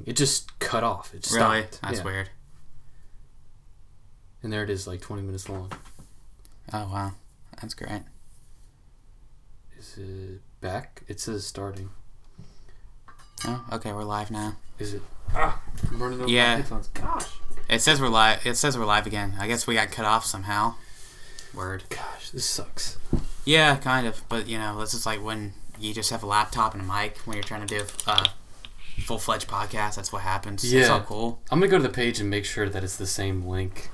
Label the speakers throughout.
Speaker 1: It just cut off. It just
Speaker 2: really?
Speaker 1: stopped.
Speaker 2: That's weird.
Speaker 1: And there it is, like 20 minutes long.
Speaker 2: Oh, wow. That's great.
Speaker 1: Is it back? It says starting.
Speaker 2: Oh, okay, we're live now.
Speaker 1: Is it? I'm running over my headphones. Gosh.
Speaker 2: It says we're live. It says we're live again. I guess we got cut off somehow. Word.
Speaker 1: Gosh, this sucks.
Speaker 2: Yeah, kind of. But, this is like when you just have a laptop and a mic when you're trying to do a full-fledged podcast. That's what happens.
Speaker 1: Yeah.
Speaker 2: It's all cool.
Speaker 1: I'm going to go to the page and make sure that it's the same link.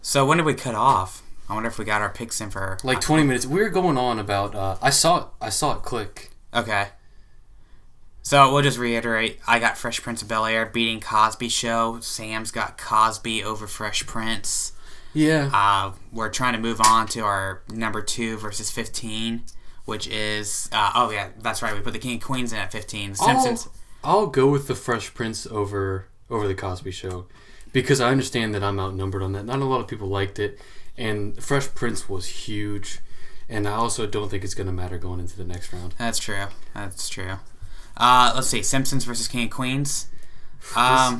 Speaker 2: So when did we cut off? I wonder if we got our picks in for...
Speaker 1: Like 20 minutes. We were going on about... I saw it click.
Speaker 2: Okay. So we'll just reiterate. I got Fresh Prince of Bel-Air beating Cosby Show. Sam's got Cosby over Fresh Prince.
Speaker 1: Yeah.
Speaker 2: We're trying to move on to our number 2 versus 15, which is... yeah, that's right. We put the King of Queens in at 15. The Simpsons.
Speaker 1: I'll go with the Fresh Prince over the Cosby Show. Because I understand that I'm outnumbered on that. Not a lot of people liked it. And Fresh Prince was huge. And I also don't think it's going to matter going into the next round.
Speaker 2: That's true. Let's see. Simpsons versus King of Queens.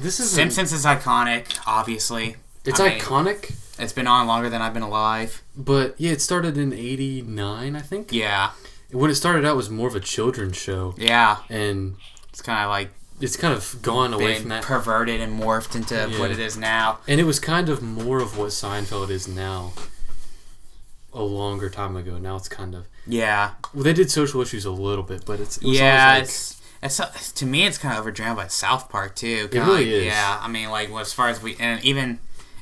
Speaker 1: This is
Speaker 2: Simpsons is iconic, obviously.
Speaker 1: It's iconic.
Speaker 2: It's been on longer than I've been alive.
Speaker 1: But, yeah, it started in 89, I think.
Speaker 2: Yeah.
Speaker 1: When it started out, it was more of a children's show.
Speaker 2: Yeah.
Speaker 1: And
Speaker 2: it's kind of like...
Speaker 1: It's kind of gone away from that.
Speaker 2: Perverted and morphed into what it is now.
Speaker 1: And it was kind of more of what Seinfeld is now. A longer time ago. Now it's kind of...
Speaker 2: Yeah.
Speaker 1: Well, they did social issues a little bit, but it was
Speaker 2: it's to me, it's kind of overdrawn by South Park, too.
Speaker 1: It really is.
Speaker 2: Yeah, I mean, like, as far as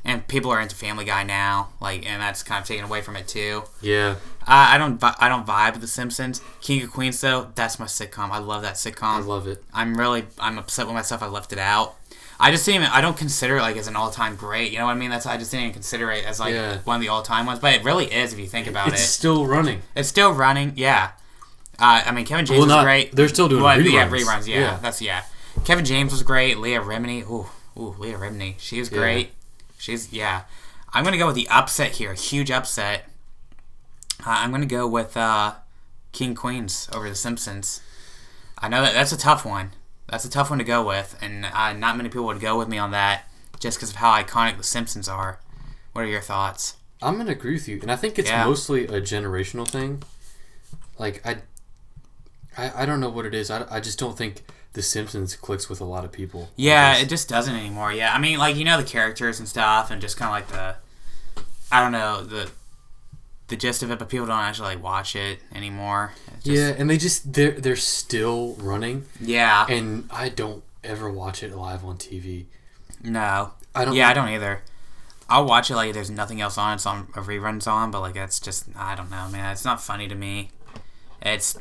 Speaker 2: and people are into Family Guy now, like, and that's kind of taken away from it, too.
Speaker 1: Yeah.
Speaker 2: I don't vibe with The Simpsons. King of Queens, though, that's my sitcom. I love that sitcom.
Speaker 1: I love it.
Speaker 2: I'm upset with myself I left it out. I don't consider it, like, as an all-time great. You know what I mean? I just didn't even consider it as, like, one of the all-time ones. But it really is, if you think about it.
Speaker 1: It's still running.
Speaker 2: It's still running, yeah. I mean, Kevin James was great.
Speaker 1: They're still doing reruns.
Speaker 2: Yeah, reruns, yeah. Kevin James was great. Leah Remini. Ooh, Leah Remini. She was great. I'm going to go with the upset here. A huge upset. I'm going to go with King Queens over The Simpsons. I know that's a tough one. That's a tough one to go with, and not many people would go with me on that just because of how iconic The Simpsons are. What are your thoughts?
Speaker 1: I'm going to agree with you, and I think it's mostly a generational thing. Like, I don't know what it is. I just don't think The Simpsons clicks with a lot of people.
Speaker 2: Yeah, it just doesn't anymore. Yeah, I mean, like, the characters and stuff, and just kind of like the gist of it, but people don't actually like watch it anymore.
Speaker 1: And they're still running.
Speaker 2: Yeah,
Speaker 1: and I don't ever watch it live on TV.
Speaker 2: No, I don't. Yeah, I don't either. I'll watch it like there's nothing else on. It's on a reruns on, but like that's just I don't know, man. It's not funny to me. It's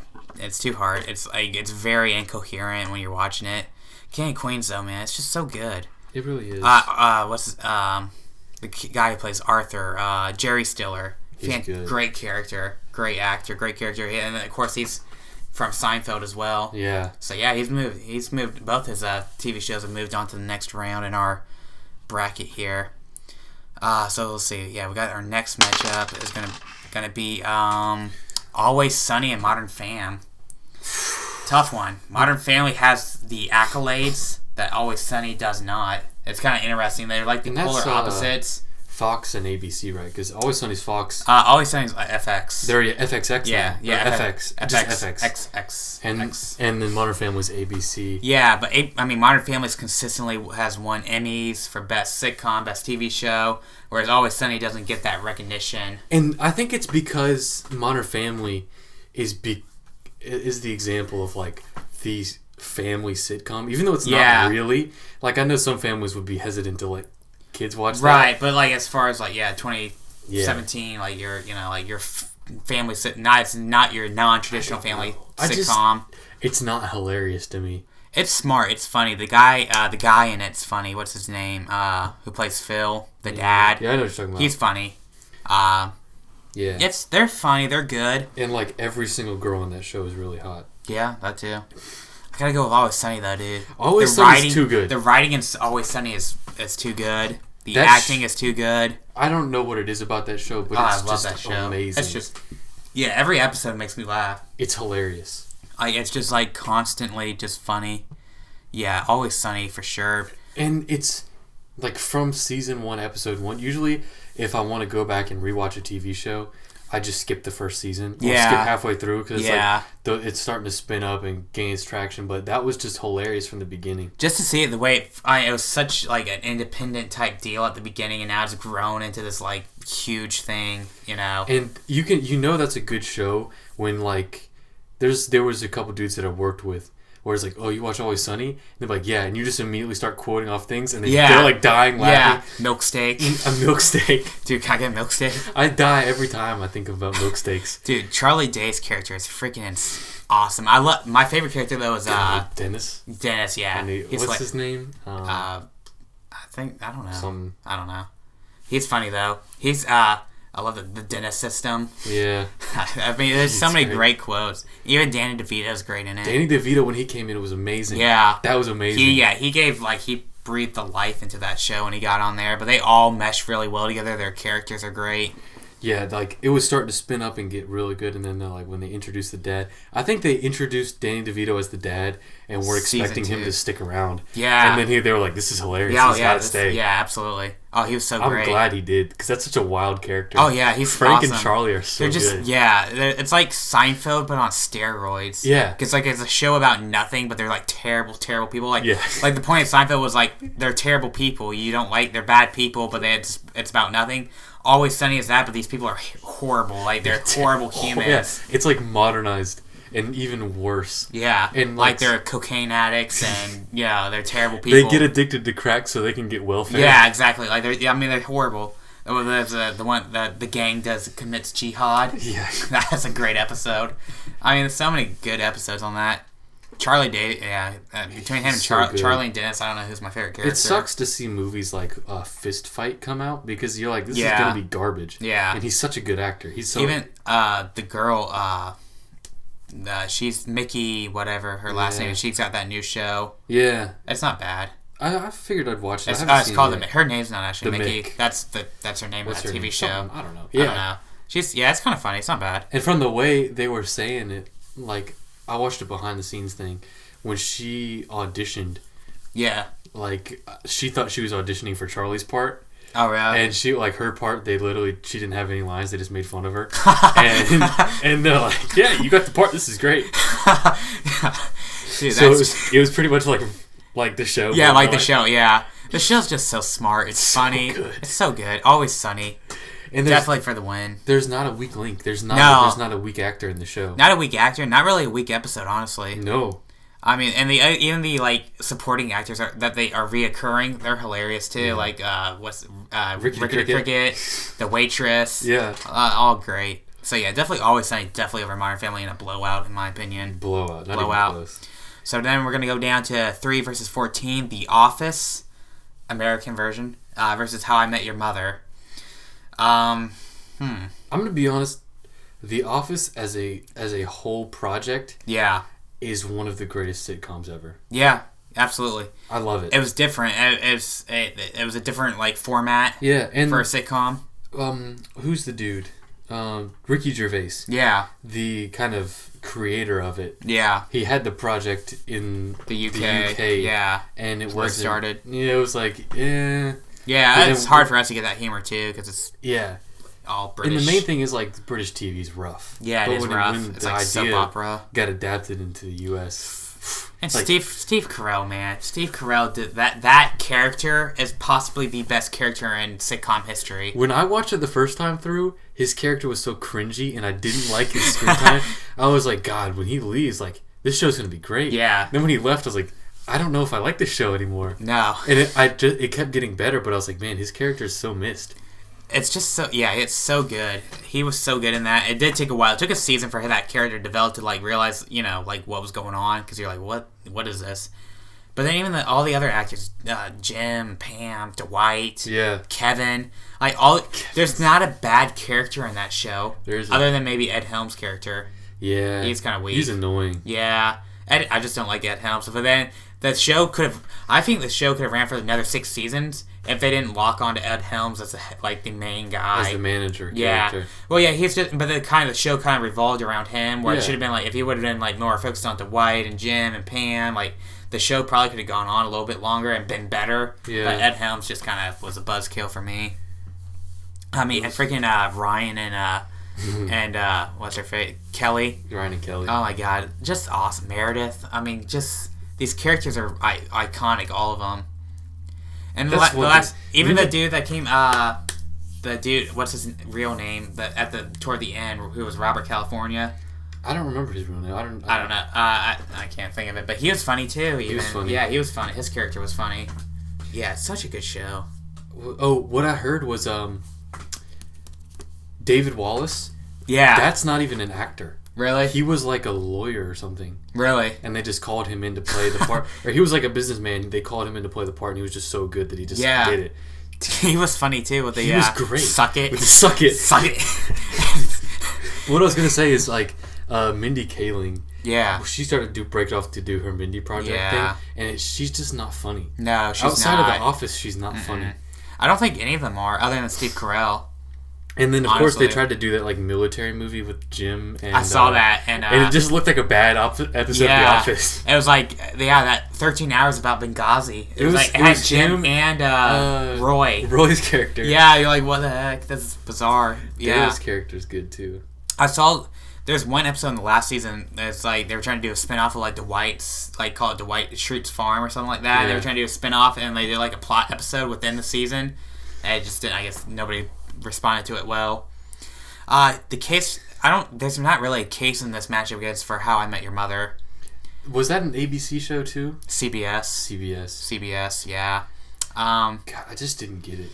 Speaker 2: too hard. It's like it's very incoherent when you're watching it. King of Queens though, man, it's just so good.
Speaker 1: It really is.
Speaker 2: The guy who plays Arthur, Jerry Stiller.
Speaker 1: He's good.
Speaker 2: Great character, great actor, great character, and of course he's from Seinfeld as well.
Speaker 1: Yeah.
Speaker 2: So yeah, he's moved. Both his TV shows have moved on to the next round in our bracket here. So we'll see. Yeah, we got our next matchup is gonna be Always Sunny and Modern Fam. Tough one. Modern Family has the accolades that Always Sunny does not. It's kind of interesting. They're like the polar opposites.
Speaker 1: Fox and ABC, right? Because Always Sunny's Fox.
Speaker 2: Always Sunny's FX.
Speaker 1: They're FXX.
Speaker 2: Yeah.
Speaker 1: FX.
Speaker 2: FX.
Speaker 1: And then Modern Family's ABC.
Speaker 2: Yeah, but Modern Family's consistently has won Emmys for best sitcom, best TV show, whereas Always Sunny doesn't get that recognition.
Speaker 1: And I think it's because Modern Family is the example of like these family sitcom, even though it's not really. Like I know some families would be hesitant to let kids watch that.
Speaker 2: Right, but like as far as like 2017, like your your family it's not your non-traditional family sitcom.
Speaker 1: It's not hilarious to me.
Speaker 2: It's smart. It's funny. The guy in it's funny. What's his name? Who plays Phil, the dad?
Speaker 1: Yeah, I know what you're talking about.
Speaker 2: He's funny. They're funny. They're good.
Speaker 1: And like every single girl on that show is really hot.
Speaker 2: Yeah, that too. I gotta go with Always Sunny though, dude.
Speaker 1: Always Sunny is too good.
Speaker 2: The writing in Always Sunny is too good. The acting is too good.
Speaker 1: I don't know what it is about that show, but it's just amazing.
Speaker 2: It's just every episode makes me laugh.
Speaker 1: It's hilarious.
Speaker 2: Like it's just like constantly just funny. Yeah, Always Sunny for sure.
Speaker 1: And it's like from season 1, episode 1. Usually, if I want to go back and rewatch a TV show, I just skip the first season. Or skip halfway through because it's starting to spin up and gains traction. But that was just hilarious from the beginning.
Speaker 2: Just to see it the way it was such like an independent type deal at the beginning, and now it's grown into this like huge thing, you know.
Speaker 1: And you know that's a good show when like there was a couple dudes that I worked with. Where it's like, oh, you watch Always Sunny? And they're like, yeah, and you just immediately start quoting off things, and they're like dying laughing.
Speaker 2: Yeah, milk steak.
Speaker 1: A milk steak.
Speaker 2: Dude, can I get a milk steak?
Speaker 1: I die every time I think about milk steaks.
Speaker 2: Dude, Charlie Day's character is freaking awesome. My favorite character though is
Speaker 1: Dennis.
Speaker 2: Dennis, yeah.
Speaker 1: What's his name?
Speaker 2: I don't know. I don't know. He's funny though. He's I love the Dennis system.
Speaker 1: Yeah.
Speaker 2: I mean, there's so many great quotes. Even Danny DeVito's great in it.
Speaker 1: Danny DeVito, when he came in, was amazing.
Speaker 2: Yeah.
Speaker 1: That was amazing.
Speaker 2: He breathed the life into that show when he got on there. But they all mesh really well together. Their characters are great.
Speaker 1: Yeah, like, it was starting to spin up and get really good, and then, like, when they introduced the dad... I think they introduced Danny DeVito as the dad, and we're expecting him to stick around.
Speaker 2: Yeah.
Speaker 1: And then they were like, this is hilarious. He's gotta stay.
Speaker 2: Yeah, absolutely. Oh, he was so great.
Speaker 1: I'm glad he did, because that's such a wild character.
Speaker 2: Oh, yeah, he's
Speaker 1: Frank
Speaker 2: awesome.
Speaker 1: and Charlie are so good.
Speaker 2: Yeah, it's like Seinfeld, but on steroids.
Speaker 1: Yeah.
Speaker 2: Because, like, it's a show about nothing, but they're, like, terrible, terrible people. Like,
Speaker 1: yeah.
Speaker 2: Like, the point of Seinfeld was, like, they're terrible people. You don't like... They're bad people, but it's about nothing. Always Sunny is that, but these people are horrible. Like, they're horrible humans.
Speaker 1: Yeah. It's, like, modernized and even worse.
Speaker 2: Yeah. And like they're cocaine addicts and, they're terrible people.
Speaker 1: They get addicted to crack so they can get welfare.
Speaker 2: Yeah, exactly. Like, they're horrible. There's the one that the gang commits jihad.
Speaker 1: Yeah.
Speaker 2: That's a great episode. I mean, there's so many good episodes on that. Charlie Day, between him and Charlie and Dennis, I don't know who's my favorite character.
Speaker 1: It sucks to see movies like Fist Fight come out because you're like, this is gonna be garbage.
Speaker 2: Yeah,
Speaker 1: and he's such a good actor. He's so
Speaker 2: even the girl, she's Mickey, whatever her last name is. She's got that new show.
Speaker 1: Yeah,
Speaker 2: it's not bad.
Speaker 1: I figured I'd watch it.
Speaker 2: It's called her name's not actually Mickey. That's her name in that TV show.
Speaker 1: I don't know.
Speaker 2: Yeah, I don't know. It's kind of funny. It's not bad.
Speaker 1: And from the way they were saying it, like. I watched a behind the scenes thing when she auditioned.
Speaker 2: Yeah.
Speaker 1: Like, she thought she was auditioning for Charlie's part.
Speaker 2: Oh, really?
Speaker 1: And she, like, her part, she didn't have any lines. They just made fun of her. and they're like, yeah, you got the part. This is great. Dude, so it was pretty much like the show.
Speaker 2: Yeah, like the show, yeah. The show's just so smart. It's funny. Good. It's so good. Always Sunny. And definitely for the win.
Speaker 1: There's not a weak link. There's not a weak actor in the show.
Speaker 2: Not a weak actor. Not really a weak episode, honestly.
Speaker 1: No.
Speaker 2: I mean, and even the like supporting actors that they are reoccurring. They're hilarious too. Yeah. Like Ricky the Cricket, the waitress.
Speaker 1: Yeah.
Speaker 2: All great. So yeah, definitely Always Sunny. Definitely over Modern Family in a blowout, in my opinion.
Speaker 1: Blowout. Not
Speaker 2: blowout.
Speaker 1: Even close.
Speaker 2: So then we're gonna go down to 3 versus 14. The Office, American version, versus How I Met Your Mother. I'm
Speaker 1: gonna be honest. The Office as a whole project, is one of the greatest sitcoms ever. Yeah,
Speaker 2: absolutely.
Speaker 1: I love it.
Speaker 2: It was different. It was a different like format.
Speaker 1: Yeah, and
Speaker 2: for a sitcom.
Speaker 1: Who's the dude? Ricky Gervais.
Speaker 2: Yeah,
Speaker 1: the kind of creator of it.
Speaker 2: Yeah,
Speaker 1: he had the project in
Speaker 2: the UK. Yeah,
Speaker 1: and it
Speaker 2: was started.
Speaker 1: Yeah, it was like
Speaker 2: Yeah, it's hard for us to get that humor too because it's all British.
Speaker 1: And the main thing is like British TV is rough.
Speaker 2: Yeah, it is rough. It's like soap opera.
Speaker 1: Got adapted into the U.S.
Speaker 2: And like, Steve Carell, man, Steve Carell did that. That character is possibly the best character in sitcom history.
Speaker 1: When I watched it the first time through, his character was so cringy, and I didn't like his screen time. I was like, God, when he leaves, like this show's gonna be great.
Speaker 2: Yeah.
Speaker 1: Then when he left, I was like, I don't know if I like this show anymore.
Speaker 2: No.
Speaker 1: And it kept getting better, but I was like, man, his character is so missed.
Speaker 2: It's just so, it's so good. He was so good in that. It did take a while. It took a season for that character to develop to, like, realize, like, what was going on. Because you're like, what is this? But then even all the other actors, Jim, Pam, Dwight, Kevin, like, there's not a bad character in that show. Other than maybe Ed Helms' character.
Speaker 1: Yeah.
Speaker 2: He's kind of weak.
Speaker 1: He's annoying.
Speaker 2: Yeah. I just don't like Ed Helms. But then I think the show could have ran for another 6 seasons if they didn't lock on to Ed Helms as the main guy,
Speaker 1: as the manager.
Speaker 2: Yeah,
Speaker 1: character.
Speaker 2: Well, yeah, he's just. But the show kind of revolved around him, where it should have been like if he would have been like more focused on Dwight and Jim and Pam, like The show probably could have gone on a little bit longer and been better.
Speaker 1: Yeah.
Speaker 2: But Ed Helms just kind of was a buzzkill for me. I mean, and freaking Ryan and what's her face? Kelly.
Speaker 1: Ryan and Kelly.
Speaker 2: Oh my god, just awesome. Meredith. I mean, just these characters are iconic, all of them. And even the dude that came, the dude, what's his real name? Toward the end, who was Robert California.
Speaker 1: I don't remember his real name. I don't
Speaker 2: know. I can't think of it, but he was funny too. Even.
Speaker 1: He was funny.
Speaker 2: Yeah, he was funny. His character was funny. Yeah, it's such a good show.
Speaker 1: Oh, what I heard was David Wallace.
Speaker 2: Yeah,
Speaker 1: that's not even an actor.
Speaker 2: Really?
Speaker 1: He was like a lawyer or something.
Speaker 2: Really?
Speaker 1: And they just called him in to play the part. Or he was like a businessman. They called him in to play the part, and he was just so good that he just did it.
Speaker 2: He was funny too with the.
Speaker 1: He was great.
Speaker 2: Suck it.
Speaker 1: With the suck it.
Speaker 2: Suck it.
Speaker 1: What I was gonna say is like Mindy Kaling.
Speaker 2: Yeah.
Speaker 1: She started to break off to do her Mindy Project thing, and she's just not funny.
Speaker 2: No, she's
Speaker 1: outside
Speaker 2: not.
Speaker 1: of The Office, she's not funny.
Speaker 2: I don't think any of them are, other than Steve Carell.
Speaker 1: And then, of course, they tried to do that like military movie with Jim. And,
Speaker 2: I saw that, and
Speaker 1: it just looked like a bad episode of The Office.
Speaker 2: It was like that 13 Hours about Benghazi. It was like it had Jim and Roy.
Speaker 1: Roy's character.
Speaker 2: Yeah, you're like, what the heck? That's bizarre. Yeah,
Speaker 1: his character's good too.
Speaker 2: I saw. There's one episode in the last season that's like they were trying to do a spinoff of like Dwight's, like call it Dwight Schrute's Farm or something like that.
Speaker 1: Yeah.
Speaker 2: They were trying to do a spinoff, and they did like a plot episode within the season. And it just didn't. I guess nobody responded to it well. The case, there's not really a case in this matchup against for How I Met Your Mother.
Speaker 1: Was that an ABC show too?
Speaker 2: CBS, yeah.
Speaker 1: God, I just didn't get it.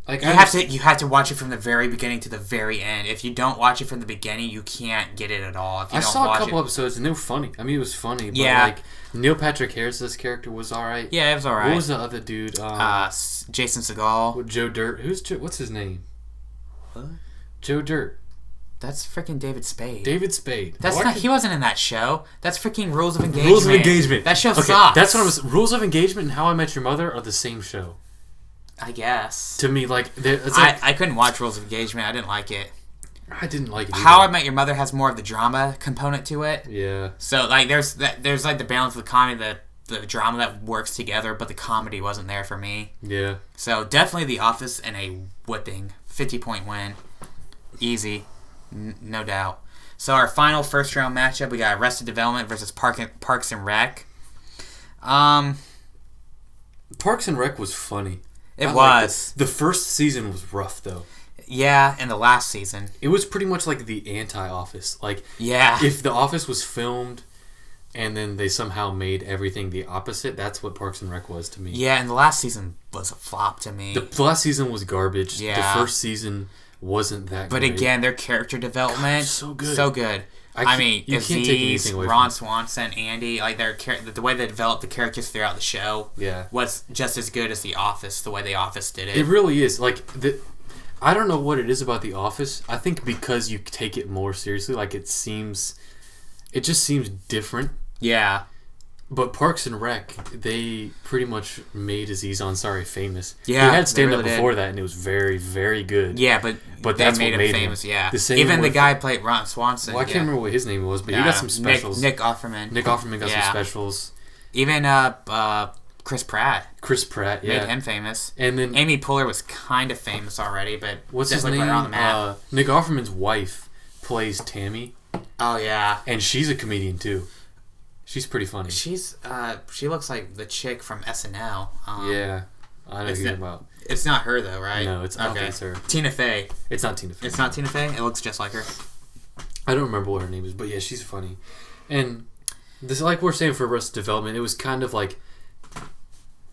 Speaker 1: Like
Speaker 2: you have to watch it from the very beginning to the very end. If you don't watch it from the beginning, you can't get it at all. If you
Speaker 1: I saw a couple episodes and they were funny. I mean, it was funny. But like Neil Patrick Harris's character was alright.
Speaker 2: Yeah, it was alright.
Speaker 1: What was the other dude?
Speaker 2: Jason Segel.
Speaker 1: Joe Dirt. What's his name?
Speaker 2: What?
Speaker 1: Joe Dirt.
Speaker 2: That's freaking David Spade.
Speaker 1: David Spade.
Speaker 2: That's not. He wasn't in that show. That's freaking Rules of Engagement.
Speaker 1: Rules of Engagement.
Speaker 2: That show sucks.
Speaker 1: That's what I was. Rules of Engagement and How I Met Your Mother are the same show.
Speaker 2: I guess.
Speaker 1: To me, like,
Speaker 2: I couldn't watch Rules of Engagement. I didn't like it.
Speaker 1: I didn't like it either.
Speaker 2: How I Met Your Mother has more of the drama component to it.
Speaker 1: Yeah.
Speaker 2: So like, there's like the balance of the comedy, the drama that works together, but the comedy wasn't there for me.
Speaker 1: Yeah.
Speaker 2: So definitely The Office and a whipping 50-point win, easy, no doubt. So our final first round matchup, we got Arrested Development versus Parks and Rec.
Speaker 1: Parks and Rec was funny.
Speaker 2: It was.
Speaker 1: The first season was rough, though.
Speaker 2: Yeah, and the last season.
Speaker 1: It was pretty much like the anti-Office. Like,
Speaker 2: yeah.
Speaker 1: If The Office was filmed and then they somehow made everything the opposite, that's what Parks and Rec was to me.
Speaker 2: Yeah, and the last season was a flop to me.
Speaker 1: The last season was garbage.
Speaker 2: Yeah.
Speaker 1: The first season wasn't that
Speaker 2: but
Speaker 1: great.
Speaker 2: But again, their character development,
Speaker 1: so good.
Speaker 2: So good. I mean,
Speaker 1: you can't take anything away
Speaker 2: Ron
Speaker 1: from
Speaker 2: Swanson, Andy, like the way they developed the characters throughout the show was just as good as The Office, the way The Office did it.
Speaker 1: It really is. Like, I don't know what it is about The Office. I think because you take it more seriously, like it just seems different.
Speaker 2: Yeah.
Speaker 1: But Parks and Rec, they pretty much made Aziz Ansari famous.
Speaker 2: Yeah,
Speaker 1: he had stand-up
Speaker 2: really
Speaker 1: before that, and it was very, very good.
Speaker 2: Yeah, but
Speaker 1: that's
Speaker 2: made
Speaker 1: what
Speaker 2: him famous. Yeah,
Speaker 1: Even
Speaker 2: the guy played Ron Swanson.
Speaker 1: Well, I can't remember what his name was, but he got some specials.
Speaker 2: Nick Offerman.
Speaker 1: Nick Offerman got some specials.
Speaker 2: Even Chris Pratt.
Speaker 1: Yeah,
Speaker 2: made him famous.
Speaker 1: And then
Speaker 2: Amy Poehler was kind of famous already, but
Speaker 1: what's his name?
Speaker 2: On the map.
Speaker 1: Nick Offerman's wife plays Tammy.
Speaker 2: Oh yeah,
Speaker 1: and she's a comedian too. She's pretty funny.
Speaker 2: She looks like the chick from SNL.
Speaker 1: Yeah, I know who you're about.
Speaker 2: It's not her though, right?
Speaker 1: No, it's not her.
Speaker 2: Tina Fey.
Speaker 1: It's not Tina Fey.
Speaker 2: It's not Tina Fey. It looks just like her.
Speaker 1: I don't remember what her name is, but yeah, she's funny. And this, like we're saying for Arrested Development, it was kind of like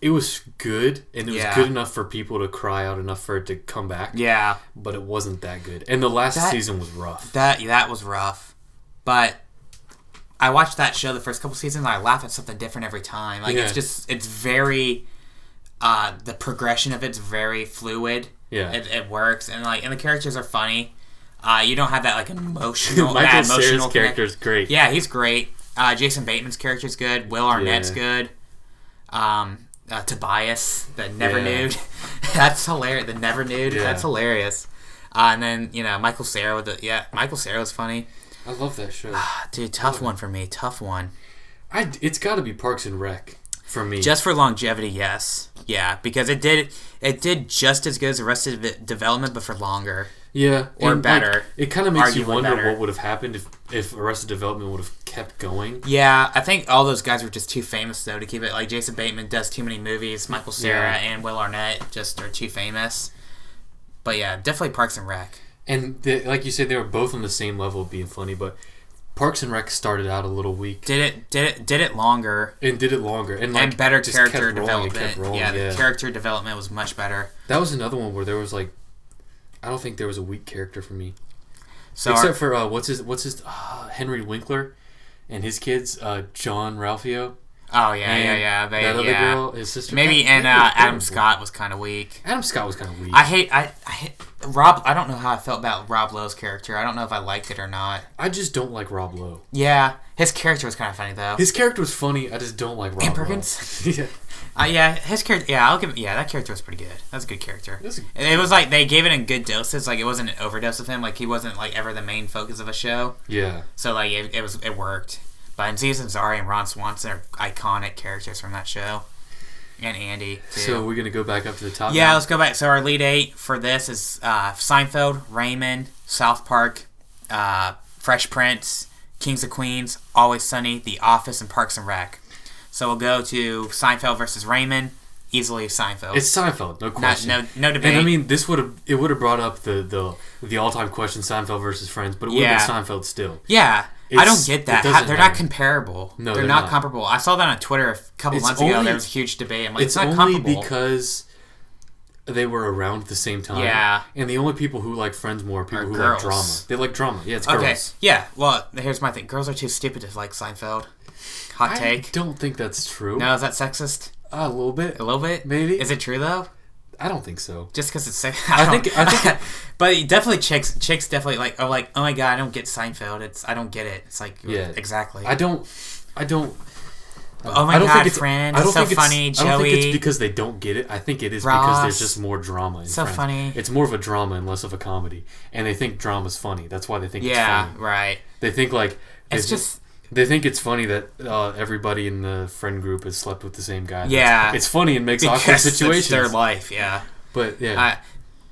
Speaker 1: it was good, and it was good enough for people to cry out enough for it to come back.
Speaker 2: Yeah,
Speaker 1: but it wasn't that good. And the last season was rough.
Speaker 2: That was rough, but I watched that show the first couple seasons, and I laugh at something different every time. Like it's very the progression of it's very fluid.
Speaker 1: Yeah,
Speaker 2: it works, and the characters are funny. You don't have that like emotional.
Speaker 1: Michael Cera's character is great.
Speaker 2: Yeah, he's great. Jason Bateman's character is good. Will Arnett's good. Tobias, the Never Nude, that's hilarious. The Never Nude, that's hilarious. And then Michael Cera Michael Cera was funny.
Speaker 1: I love that show.
Speaker 2: Dude, tough one for me. Tough one.
Speaker 1: It's got to be Parks and Rec for me.
Speaker 2: Just for longevity, yes. Yeah, because it did just as good as Arrested Development, but for longer.
Speaker 1: Yeah,
Speaker 2: or better.
Speaker 1: Like, it kind of makes you wonder
Speaker 2: better.
Speaker 1: what would have happened if Arrested Development would have kept going.
Speaker 2: Yeah, I think all those guys were just too famous though to keep it. Like Jason Bateman does too many movies. Michael Cera and Will Arnett just are too famous. But yeah, definitely Parks and Rec.
Speaker 1: And like you said, they were both on the same level of being funny, but Parks and Rec started out a little weak.
Speaker 2: Did it longer.
Speaker 1: And did it longer. And
Speaker 2: better character development.
Speaker 1: The
Speaker 2: character development was much better.
Speaker 1: That was another one where there was like, I don't think there was a weak character for me.
Speaker 2: So
Speaker 1: except for what's his Henry Winkler and his kids, John Ralphio.
Speaker 2: Oh yeah.
Speaker 1: That other girl, his sister.
Speaker 2: Maybe Adam Scott was kind of weak.
Speaker 1: Adam Scott was kind of weak.
Speaker 2: I hate Rob. I don't know how I felt about Rob Lowe's character. I don't know if I liked it or not.
Speaker 1: I just don't like Rob Lowe.
Speaker 2: Yeah, his character was kind of funny though.
Speaker 1: His character was funny. I just don't like Rob Lowe.
Speaker 2: Perkins.
Speaker 1: Yeah.
Speaker 2: Yeah, his character. Yeah, I'll give it. Yeah, that character was pretty good. That's a good character. It was like they gave it in good doses. Like it wasn't an overdose of him. Like he wasn't like ever the main focus of a show.
Speaker 1: Yeah.
Speaker 2: So like it worked. But in Aziz Ansari and Ron Swanson are iconic characters from that show. And Andy, too.
Speaker 1: So we're going to go back up to the top
Speaker 2: Yeah,
Speaker 1: now?
Speaker 2: let's go back. So our lead 8 for this is Seinfeld, Raymond, South Park, Fresh Prince, Kings of Queens, Always Sunny, The Office, and Parks and Rec. So we'll go to Seinfeld versus Raymond. Easily Seinfeld.
Speaker 1: It's Seinfeld, no question.
Speaker 2: No debate.
Speaker 1: And I mean, this would have brought up the all-time question, Seinfeld versus Friends, but it would have been Seinfeld still.
Speaker 2: Yeah. I don't get that. They're not comparable.
Speaker 1: No,
Speaker 2: they're not comparable. I saw that on Twitter a couple months ago. There was a huge debate. I'm like, it's not
Speaker 1: only
Speaker 2: comparable.
Speaker 1: because they were around at the same time.
Speaker 2: Yeah.
Speaker 1: And the only people who like Friends more are people who
Speaker 2: girls.
Speaker 1: like drama. They like drama. Yeah, it's girls.
Speaker 2: Okay. Yeah. Well, here's my thing. Girls are too stupid to like Seinfeld. Hot take.
Speaker 1: I don't think that's true.
Speaker 2: No, is that sexist?
Speaker 1: A little bit.
Speaker 2: A little bit?
Speaker 1: Maybe.
Speaker 2: Is it true though?
Speaker 1: I don't think so.
Speaker 2: Just because it's sexist.
Speaker 1: I think
Speaker 2: but definitely chicks definitely like oh my god, I don't get Seinfeld. I don't get it. It's like exactly.
Speaker 1: I don't
Speaker 2: Oh my god, Friends! It's so funny, Joey.
Speaker 1: I don't think it's because they don't get it. I think it is because there's just more drama in
Speaker 2: so
Speaker 1: Friends.
Speaker 2: Funny.
Speaker 1: It's more of a drama and less of a comedy, and they think drama's funny. That's why they think it's funny.
Speaker 2: Yeah, right.
Speaker 1: They think like they think it's funny that everybody in the friend group has slept with the same guy.
Speaker 2: Yeah,
Speaker 1: it's funny and makes awkward situations.
Speaker 2: It's their life. Yeah,
Speaker 1: but yeah.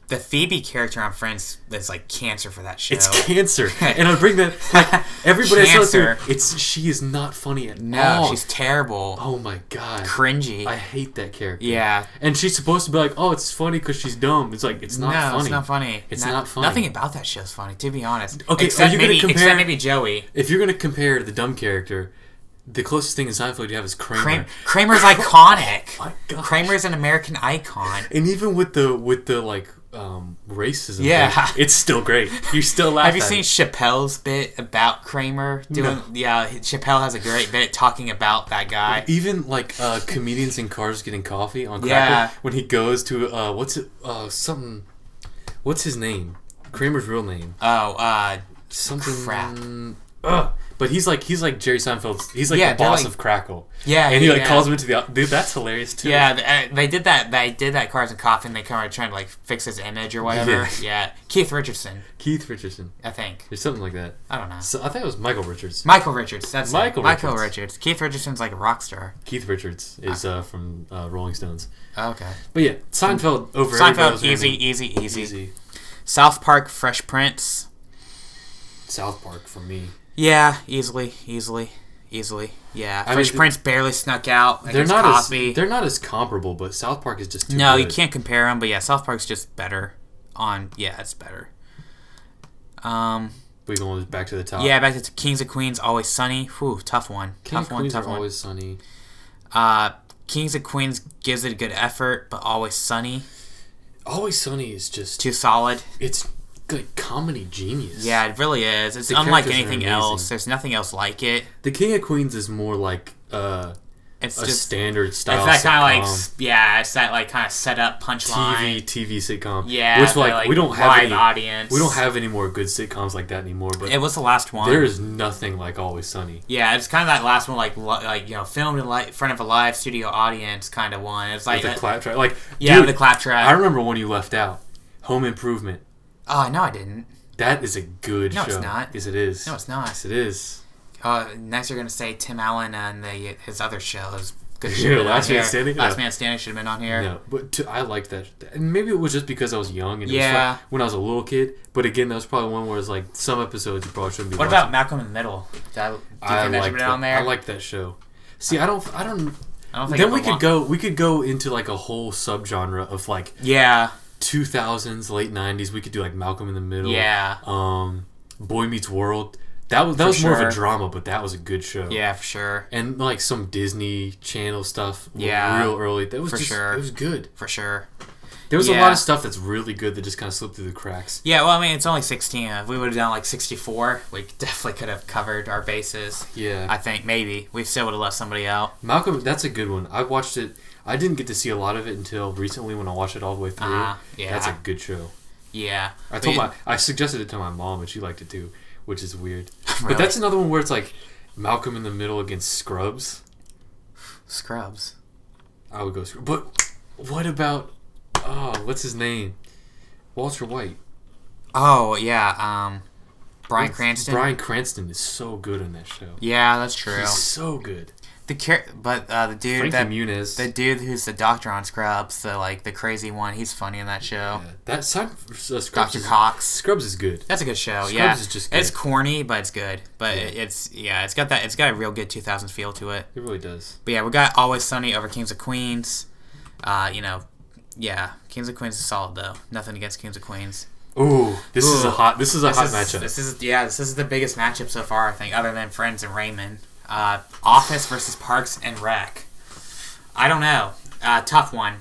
Speaker 2: The Phoebe character on Friends is like cancer for that show.
Speaker 1: It's cancer, and I bring that like everybody I saw she is not funny at all.
Speaker 2: No, she's terrible.
Speaker 1: Oh my god,
Speaker 2: cringy.
Speaker 1: I hate that character.
Speaker 2: Yeah,
Speaker 1: and she's supposed to be like, oh, it's funny because she's dumb. It's like it's not funny.
Speaker 2: It's not funny.
Speaker 1: It's not funny.
Speaker 2: Nothing about that show's funny, to be honest.
Speaker 1: Okay,
Speaker 2: except maybe Joey.
Speaker 1: If you're gonna compare the dumb character, the closest thing in Seinfeld you have is Kramer.
Speaker 2: Kramer's iconic.
Speaker 1: Oh my god,
Speaker 2: Kramer's an American icon.
Speaker 1: And even with the like racism, thing, it's still great. You still laugh.
Speaker 2: Have you seen Chappelle's bit about Kramer doing? No. Yeah, Chappelle has a great bit talking about that guy.
Speaker 1: Even like comedians in cars getting coffee on Crackle when he goes to what's his name? Kramer's real name. Something.
Speaker 2: Crap.
Speaker 1: But he's like Jerry Seinfeld's. He's like the boss of Crackle.
Speaker 2: Yeah,
Speaker 1: and he calls him into the. Dude, that's hilarious too.
Speaker 2: Yeah, they did that. They did that Cars and Coffee, and they kind of trying to like fix his image or whatever. Yeah. Keith Richardson,
Speaker 1: I
Speaker 2: think.
Speaker 1: There's something like that.
Speaker 2: I don't know.
Speaker 1: So I think it was Michael Richards.
Speaker 2: That's
Speaker 1: Michael
Speaker 2: Richards. Keith Richardson's like a rock star.
Speaker 1: Keith Richards is from Rolling Stones.
Speaker 2: Okay.
Speaker 1: But yeah, Seinfeld over.
Speaker 2: Seinfeld easy. South Park, Fresh Prince.
Speaker 1: South Park for me.
Speaker 2: Yeah, easily. Yeah, Fresh Prince barely snuck out.
Speaker 1: They're not as comparable, but South Park is just too good.
Speaker 2: You can't compare them. But yeah, South Park's just better. It's better.
Speaker 1: We going back to the top.
Speaker 2: Yeah, back to Kings of Queens, Always Sunny. Whew, tough one.
Speaker 1: Tough one. Always Sunny.
Speaker 2: Kings of Queens gives it a good effort, but Always Sunny.
Speaker 1: Always Sunny is just
Speaker 2: too solid.
Speaker 1: It's like comedy genius.
Speaker 2: Yeah, it really is. It's unlike anything else. There's nothing else like it.
Speaker 1: The King of Queens is more like
Speaker 2: it's
Speaker 1: a
Speaker 2: just
Speaker 1: standard style.
Speaker 2: It's that kind of like it's that like kind of set up punchline
Speaker 1: TV sitcom.
Speaker 2: Yeah,
Speaker 1: which like we don't have any
Speaker 2: audience.
Speaker 1: We don't have any more good sitcoms like that anymore. But
Speaker 2: it was the last one.
Speaker 1: There is nothing like Always Sunny.
Speaker 2: Yeah, it's kind of that last one, like filmed in front of a live studio audience kind of one. It's like
Speaker 1: with the clap track, like
Speaker 2: with the clap track.
Speaker 1: I remember one you left out, Home Improvement.
Speaker 2: Oh no, I didn't.
Speaker 1: That is a good show.
Speaker 2: No, it's not.
Speaker 1: Yes, it is.
Speaker 2: No, it's not.
Speaker 1: Yes, it is.
Speaker 2: Next you're gonna say Tim Allen and his other show.
Speaker 1: Last Man Standing.
Speaker 2: Last Man Standing should have been on here.
Speaker 1: No, but I liked that. And maybe it was just because I was young and it was
Speaker 2: Yeah.
Speaker 1: when I was a little kid. But again, that was probably one where it's like some episodes you probably shouldn't be
Speaker 2: What
Speaker 1: watching.
Speaker 2: about Malcolm in the Middle? Do you think that should have been on there?
Speaker 1: I like that show. See, I don't.
Speaker 2: I don't think
Speaker 1: Then we could go into like a whole subgenre of like 2000s, late 90s. We could do like Malcolm in the Middle.
Speaker 2: Yeah.
Speaker 1: Boy Meets World. That was more of a drama, but that was a good show.
Speaker 2: Yeah, for sure.
Speaker 1: And like some Disney Channel stuff.
Speaker 2: Yeah.
Speaker 1: Real early. That was
Speaker 2: for sure.
Speaker 1: It was good.
Speaker 2: For sure.
Speaker 1: There was a lot of stuff that's really good that just kind of slipped through the cracks.
Speaker 2: Yeah, well, I mean, it's only 16. If we would have done like 64, we definitely could have covered our bases.
Speaker 1: Yeah.
Speaker 2: I think maybe. We still would have left somebody out.
Speaker 1: Malcolm, that's a good one. I watched it. I didn't get to see a lot of it until recently when I watched it all the way through.
Speaker 2: Yeah.
Speaker 1: That's a good show.
Speaker 2: Yeah.
Speaker 1: I suggested it to my mom and she liked it too, which is weird.
Speaker 2: Really?
Speaker 1: But that's another one where it's like Malcolm in the Middle against Scrubs.
Speaker 2: Scrubs.
Speaker 1: I would go Scrubs. But what about what's his name? Walter White.
Speaker 2: Oh, yeah. Bryan Cranston.
Speaker 1: Bryan Cranston is so good in that show.
Speaker 2: Yeah, that's true.
Speaker 1: He's so good.
Speaker 2: The dude
Speaker 1: Frankie Muniz.
Speaker 2: the dude who's the doctor on Scrubs, the crazy one, he's funny in that show.
Speaker 1: Yeah. That Scrubs
Speaker 2: Dr. Cox.
Speaker 1: Scrubs is good.
Speaker 2: That's a good show.
Speaker 1: Scrubs is just good.
Speaker 2: It's corny, but it's good. But it's got a real good 2000s feel to it.
Speaker 1: It really does.
Speaker 2: But yeah, we got Always Sunny over Kings of Queens. Kings of Queens is solid though. Nothing against Kings of Queens.
Speaker 1: Ooh, this is a hot matchup.
Speaker 2: This is the biggest matchup so far, I think, other than Friends and Raymond. Office versus Parks and Rec. I don't know. Tough one.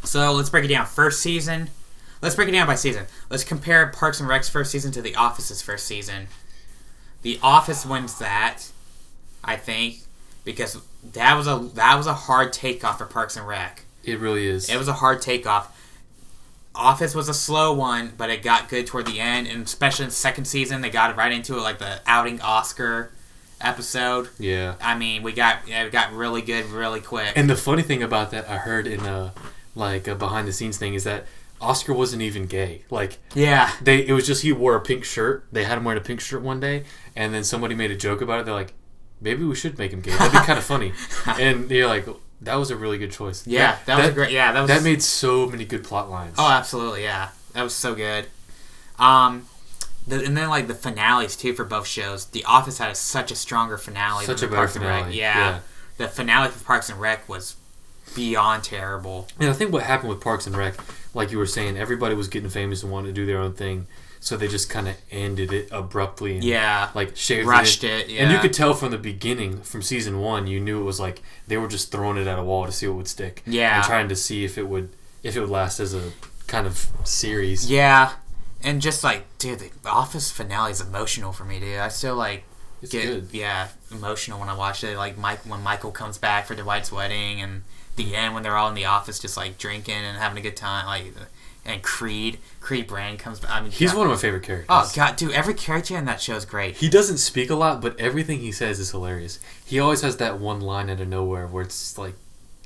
Speaker 2: So let's break it down. First season. Let's break it down by season. Let's compare Parks and Rec's first season to The Office's first season. The Office wins that, I think, because that was a hard takeoff for Parks and Rec.
Speaker 1: It really is.
Speaker 2: It was a hard takeoff. Office was a slow one, but it got good toward the end, and especially in the second season, they got right into it, like the outing Oscar episode.
Speaker 1: Yeah.
Speaker 2: I mean, we got really good really quick.
Speaker 1: And the funny thing about that, I heard in a behind the scenes thing, is that Oscar wasn't even gay. Like,
Speaker 2: yeah,
Speaker 1: it was just he wore a pink shirt. They had him wearing a pink shirt one day, and then somebody made a joke about it. They're like, maybe we should make him gay. That'd be kind of funny. And you're like, that was a really good choice.
Speaker 2: Yeah, that was a great. Yeah,
Speaker 1: that made so many good plot lines.
Speaker 2: Oh, absolutely. Yeah, that was so good. And then like the finales too for both shows. The Office had such a stronger finale.
Speaker 1: Such
Speaker 2: than
Speaker 1: a better
Speaker 2: Parks and Rec.
Speaker 1: finale.
Speaker 2: Yeah, the finale for Parks and Rec was beyond terrible.
Speaker 1: And I think what happened with Parks and Rec, like you were saying, everybody was getting famous and wanted to do their own thing, so they just kind of ended it abruptly. And, like
Speaker 2: rushed it. Yeah.
Speaker 1: And you could tell from the beginning, from season 1, you knew it was like they were just throwing it at a wall to see what would stick.
Speaker 2: Yeah,
Speaker 1: and trying to see if it would last as a kind of series.
Speaker 2: Yeah, and just like, dude, the Office finale is emotional for me, dude. I still like
Speaker 1: good.
Speaker 2: Emotional when I watch it. Like when Michael comes back for Dwight's wedding, and the end when they're all in the office just like drinking and having a good time. Like, and Creed Brand comes back. I mean,
Speaker 1: he's one of my favorite characters.
Speaker 2: Oh god, dude, every character in that show is great.
Speaker 1: He doesn't speak a lot, but everything he says is hilarious. He always has that one line out of nowhere where it's like,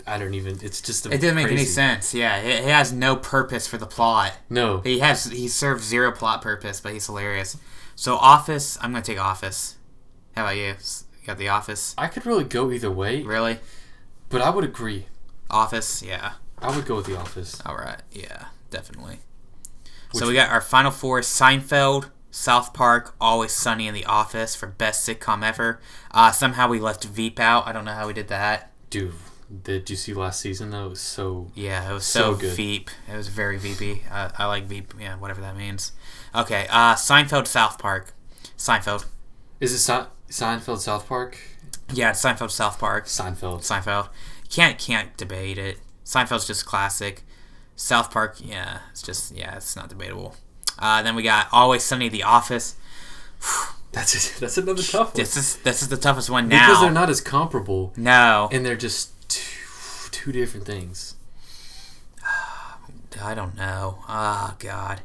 Speaker 1: it's just
Speaker 2: it didn't make any sense. Yeah, he has no purpose for the plot.
Speaker 1: No,
Speaker 2: he serves zero plot purpose, but he's hilarious. So Office, I'm gonna take Office. How about you? You got The Office?
Speaker 1: I could really go either way.
Speaker 2: Really?
Speaker 1: But I would agree.
Speaker 2: Office, yeah.
Speaker 1: I would go with The Office.
Speaker 2: All right, yeah, definitely. So we got our final four: Seinfeld, South Park, Always Sunny, and The Office for best sitcom ever. Somehow we left Veep out. I don't know how we did that.
Speaker 1: Dude, did you see last season though? It was so
Speaker 2: it was so
Speaker 1: good.
Speaker 2: Veep. It was very Veepy. I like Veep. Yeah, whatever that means. Okay, Seinfeld, South Park. Seinfeld.
Speaker 1: Is it Seinfeld, South Park?
Speaker 2: Yeah, it's Seinfeld, South Park.
Speaker 1: Seinfeld.
Speaker 2: Can't debate it. Seinfeld's just classic. South Park, it's not debatable. Then we got Always Sunny, The Office.
Speaker 1: That's another tough one.
Speaker 2: This is the toughest one now.
Speaker 1: Because they're not as comparable.
Speaker 2: No.
Speaker 1: And they're just two different things.
Speaker 2: I don't know. Oh, God.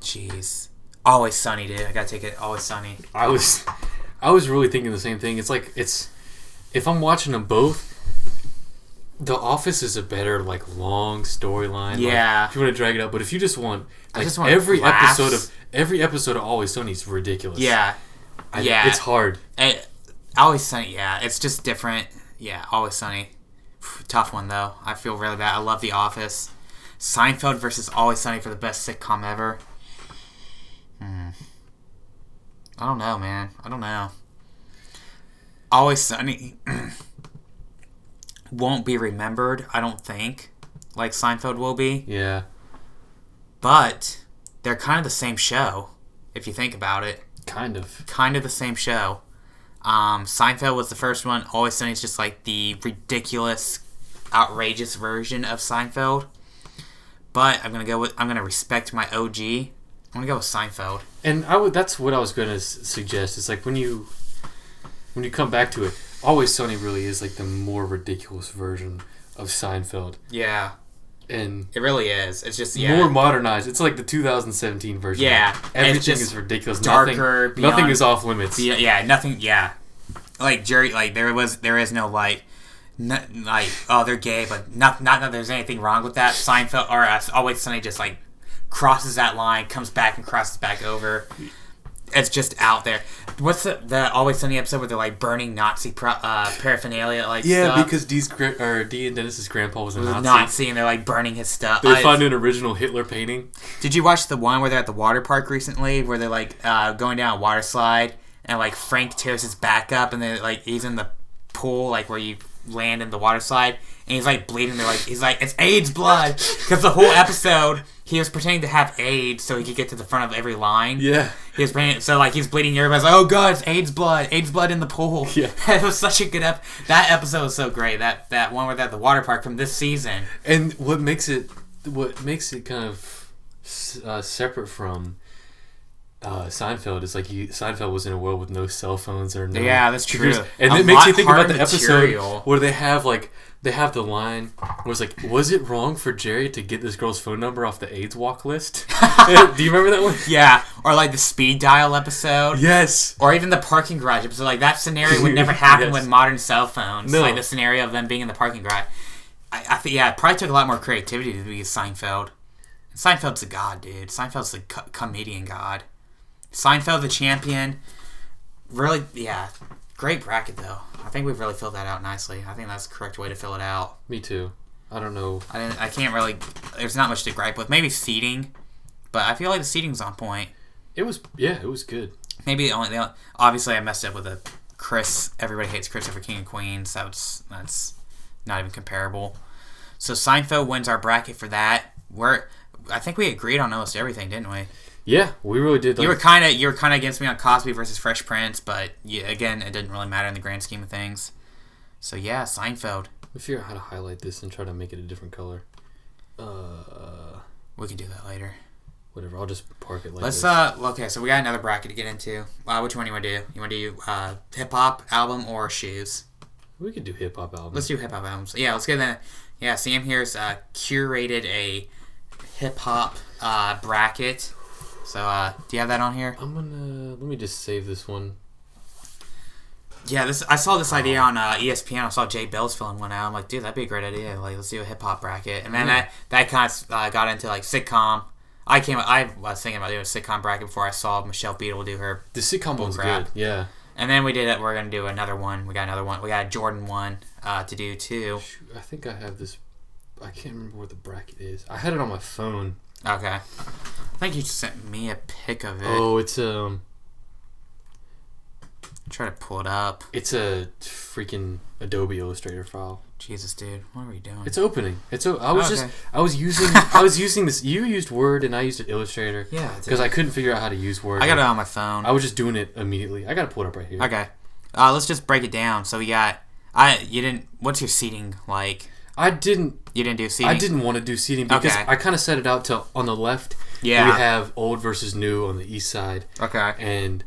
Speaker 2: Jeez. Always Sunny, dude. I gotta take it. Always Sunny.
Speaker 1: I was really thinking the same thing. It's like, if I'm watching them both, The Office is a better like long storyline.
Speaker 2: Yeah.
Speaker 1: Like, if you want to drag it out, but if you just want like
Speaker 2: just want
Speaker 1: every
Speaker 2: laughs.
Speaker 1: episode of Always Sunny is ridiculous.
Speaker 2: Yeah.
Speaker 1: It's hard.
Speaker 2: Always Sunny, yeah. It's just different. Yeah, Always Sunny. Tough one, though. I feel really bad. I love The Office. Seinfeld versus Always Sunny for the best sitcom ever. I don't know, man. I don't know. Always Sunny won't be remembered, I don't think, like Seinfeld will be.
Speaker 1: Yeah.
Speaker 2: But they're kind of the same show, if you think about it.
Speaker 1: Kind of.
Speaker 2: Kind of the same show. Seinfeld was the first one. Always Sunny is just like the ridiculous, outrageous version of Seinfeld. But I'm gonna respect my OG. I'm gonna go with Seinfeld.
Speaker 1: And that's what I was gonna suggest. It's like when you come back to it, Always Sunny really is like the more ridiculous version of Seinfeld.
Speaker 2: Yeah.
Speaker 1: And
Speaker 2: it really is. It's just
Speaker 1: more modernized. It's like the 2017 version.
Speaker 2: Yeah.
Speaker 1: Everything is ridiculous.
Speaker 2: Darker.
Speaker 1: Nothing is off limits.
Speaker 2: Nothing. Yeah. Like Jerry. Like there is no like they're gay, but not that there's anything wrong with that. Seinfeld or Always Sunny just like crosses that line, comes back and crosses back over. It's just out there. What's the Always Sunny episode where they're like burning Nazi paraphernalia? Like stuff?
Speaker 1: Because Dee and Dennis's grandpa was a
Speaker 2: Nazi, and they're like burning his stuff.
Speaker 1: They find an original Hitler painting.
Speaker 2: Did you watch the one where they're at the water park recently, where they're like going down a water slide, and like Frank tears his back up, and then like he's in the pool, like where you land in the water slide, and he's like bleeding. He's like it's AIDS blood, because the whole episode he was pretending to have AIDS so he could get to the front of every line.
Speaker 1: Yeah.
Speaker 2: He was pretending, so like he's bleeding. Everybody's like, "Oh God, it's AIDS blood in the pool."
Speaker 1: Yeah.
Speaker 2: It was such a good that episode was so great. That one where they're at the water park from this season.
Speaker 1: And what makes it kind of separate from Seinfeld is like Seinfeld was in a world with no cell phones or no.
Speaker 2: Yeah, that's true.
Speaker 1: And it makes you think about the episode where they have the line where it's like, was it wrong for Jerry to get this girl's phone number off the AIDS walk list? Do you remember that one?
Speaker 2: Yeah, or like the speed dial episode.
Speaker 1: Yes.
Speaker 2: Or even the parking garage episode. Like that scenario would never happen with modern cell phones.
Speaker 1: No.
Speaker 2: Like the scenario of them being in the parking garage. I think it probably took a lot more creativity to be Seinfeld. And Seinfeld's a god, dude. Seinfeld's the comedian god. Seinfeld the champion. Really, yeah. Great bracket, though. I think we've really filled that out nicely. I think that's the correct way to fill it out.
Speaker 1: Me too. I don't know.
Speaker 2: I can't really... There's not much to gripe with. Maybe seating. But I feel like the seating's on point.
Speaker 1: It was good.
Speaker 2: Maybe obviously I messed up with a Chris. Everybody hates Chris over King of Queens. That's not even comparable. So Seinfeld wins our bracket for that. I think we agreed on almost everything, didn't we?
Speaker 1: Yeah, we really did.
Speaker 2: You were kind of against me on Cosby versus Fresh Prince, but again, it didn't really matter in the grand scheme of things. So yeah, Seinfeld.
Speaker 1: We'll figure out how to highlight this and try to make it a different color.
Speaker 2: We can do that later.
Speaker 1: Whatever, I'll just park it like
Speaker 2: this. Okay, so we got another bracket to get into. Which one do you want to do? You want to do hip hop album or shoes?
Speaker 1: We could do hip hop album.
Speaker 2: Let's do hip hop albums. Yeah, let's get that. Yeah, Sam here's curated a hip hop bracket. So, do you have that on here?
Speaker 1: Let me just save this one.
Speaker 2: Yeah, I saw this idea on ESPN. I saw Jay Bell's filling one out. I'm like, dude, that'd be a great idea. Like, let's do a hip hop bracket. And then that kind of got into like sitcom. I was thinking about doing a sitcom bracket before I saw Michelle Beadle do her.
Speaker 1: The sitcom one's good, yeah.
Speaker 2: And then we did it. We're gonna do another one. We got another one. We got a Jordan one to do too.
Speaker 1: Shoot, I think I have this. I can't remember where the bracket is. I had it on my phone.
Speaker 2: Okay. I think you sent me a pic of it.
Speaker 1: Oh, it's
Speaker 2: Try to pull it up.
Speaker 1: It's a freaking Adobe Illustrator file.
Speaker 2: Jesus, dude, what are we doing?
Speaker 1: It's opening. I was using this. You used Word and I used Illustrator.
Speaker 2: Yeah,
Speaker 1: because I couldn't figure out how to use Word.
Speaker 2: I got it on my phone.
Speaker 1: I was just doing it immediately. I got to pull it up right here.
Speaker 2: Okay. Let's just break it down. So we got. You didn't. What's your seating like?
Speaker 1: You didn't
Speaker 2: do seating?
Speaker 1: I didn't want to do seating because I kind of set it out to on the left.
Speaker 2: Yeah.
Speaker 1: We have old versus new on the east side.
Speaker 2: Okay.
Speaker 1: And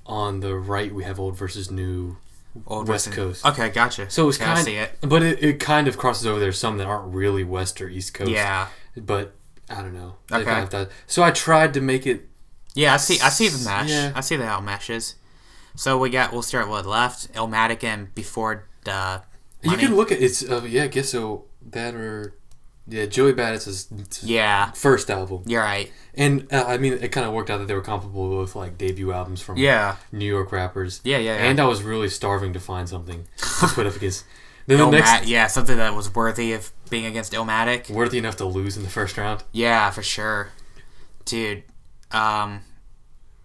Speaker 1: on the right we have old versus new.
Speaker 2: Old
Speaker 1: West Coast.
Speaker 2: Okay, gotcha.
Speaker 1: So it's
Speaker 2: I see it.
Speaker 1: But it kind of crosses over. There's some that aren't really West or East Coast.
Speaker 2: Yeah.
Speaker 1: But I don't know.
Speaker 2: Okay.
Speaker 1: Kind of so I tried to make it.
Speaker 2: Yeah, I see the mesh.
Speaker 1: Yeah.
Speaker 2: I see how it meshes. So we'll start with left, Illmatic and before
Speaker 1: You can look at it's I guess so. That or Joey Badass is first album.
Speaker 2: You're right.
Speaker 1: And I mean, it kind of worked out that they were comparable with like debut albums from New York rappers.
Speaker 2: Yeah.
Speaker 1: And I was really starving to find something to put up against. Then
Speaker 2: something that was worthy of being against Illmatic.
Speaker 1: Worthy enough to lose in the first round.
Speaker 2: Yeah, for sure, dude. Illmatic.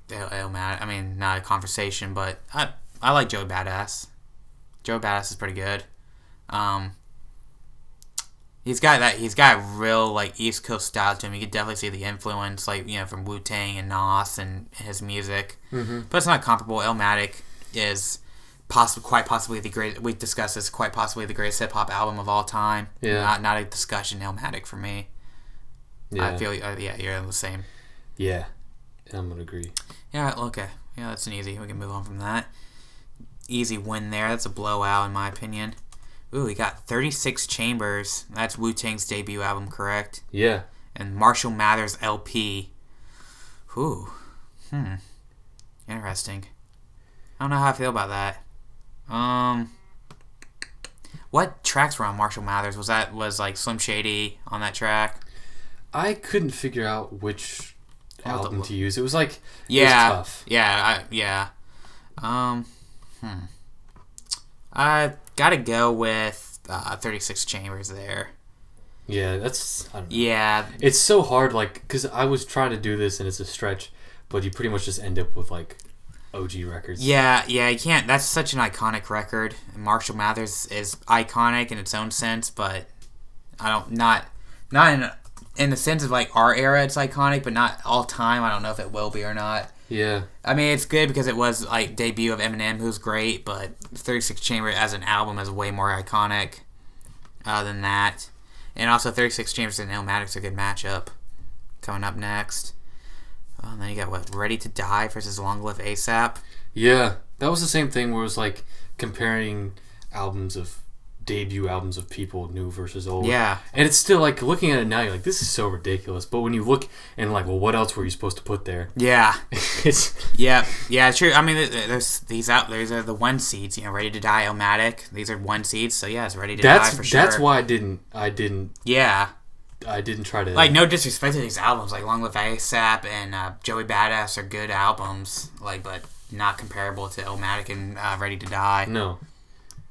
Speaker 2: I mean, not a conversation, but I like Joey Badass. Joey Badass is pretty good. He's got real like East Coast style to him. You could definitely see the influence, like from Wu-Tang and Nas and his music. Mm-hmm. But it's not comparable. Illmatic is quite possibly the greatest. We discussed this. Quite possibly the greatest hip hop album of all time.
Speaker 1: Yeah.
Speaker 2: Not a discussion. Illmatic for me. Yeah. I feel you're the same.
Speaker 1: Yeah, I'm gonna agree.
Speaker 2: Yeah. Okay. Yeah, that's an easy. We can move on from that. Easy win there. That's a blowout in my opinion. Ooh, we got 36 Chambers. That's Wu-Tang's debut album, correct?
Speaker 1: Yeah.
Speaker 2: And Marshall Mathers LP. Ooh. Interesting. I don't know how I feel about that. What tracks were on Marshall Mathers? Was like Slim Shady on that track?
Speaker 1: I couldn't figure out which album to use. It was like
Speaker 2: it was tough. I gotta go with 36 Chambers there.
Speaker 1: Yeah, that's... I don't know.
Speaker 2: Yeah.
Speaker 1: It's so hard, like, because I was trying to do this and it's a stretch, but you pretty much just end up with, like, OG records.
Speaker 2: Yeah, you can't... That's such an iconic record. Marshall Mathers is iconic in its own sense, but I don't... Not in the sense of, like, our era it's iconic, but not all time. I don't know if it will be or not.
Speaker 1: Yeah.
Speaker 2: I mean, it's good because it was, like, debut of Eminem, who's great, but 36 Chambers as an album is way more iconic than that. And also, 36 Chambers and Illmatic's a good matchup. Coming up next. And then you got, Ready to Die versus Long Live ASAP?
Speaker 1: Yeah. That was the same thing where it was, like, comparing debut albums of people, new versus old.
Speaker 2: Yeah.
Speaker 1: And it's still, like, looking at it now, you're like, this is so ridiculous. But when you look and, like, well, what else were you supposed to put there?
Speaker 2: Yeah.
Speaker 1: It's...
Speaker 2: Yeah, true. I mean, there's these out. These are the one seeds. Ready to Die, Illmatic. These are one seeds. So yeah, it's Ready to Die for sure.
Speaker 1: That's why I didn't.
Speaker 2: Yeah.
Speaker 1: I didn't try to.
Speaker 2: Like, no disrespect to these albums. Like Long Live ASAP and Joey Badass are good albums. Like, but not comparable to Illmatic and Ready to Die.
Speaker 1: No.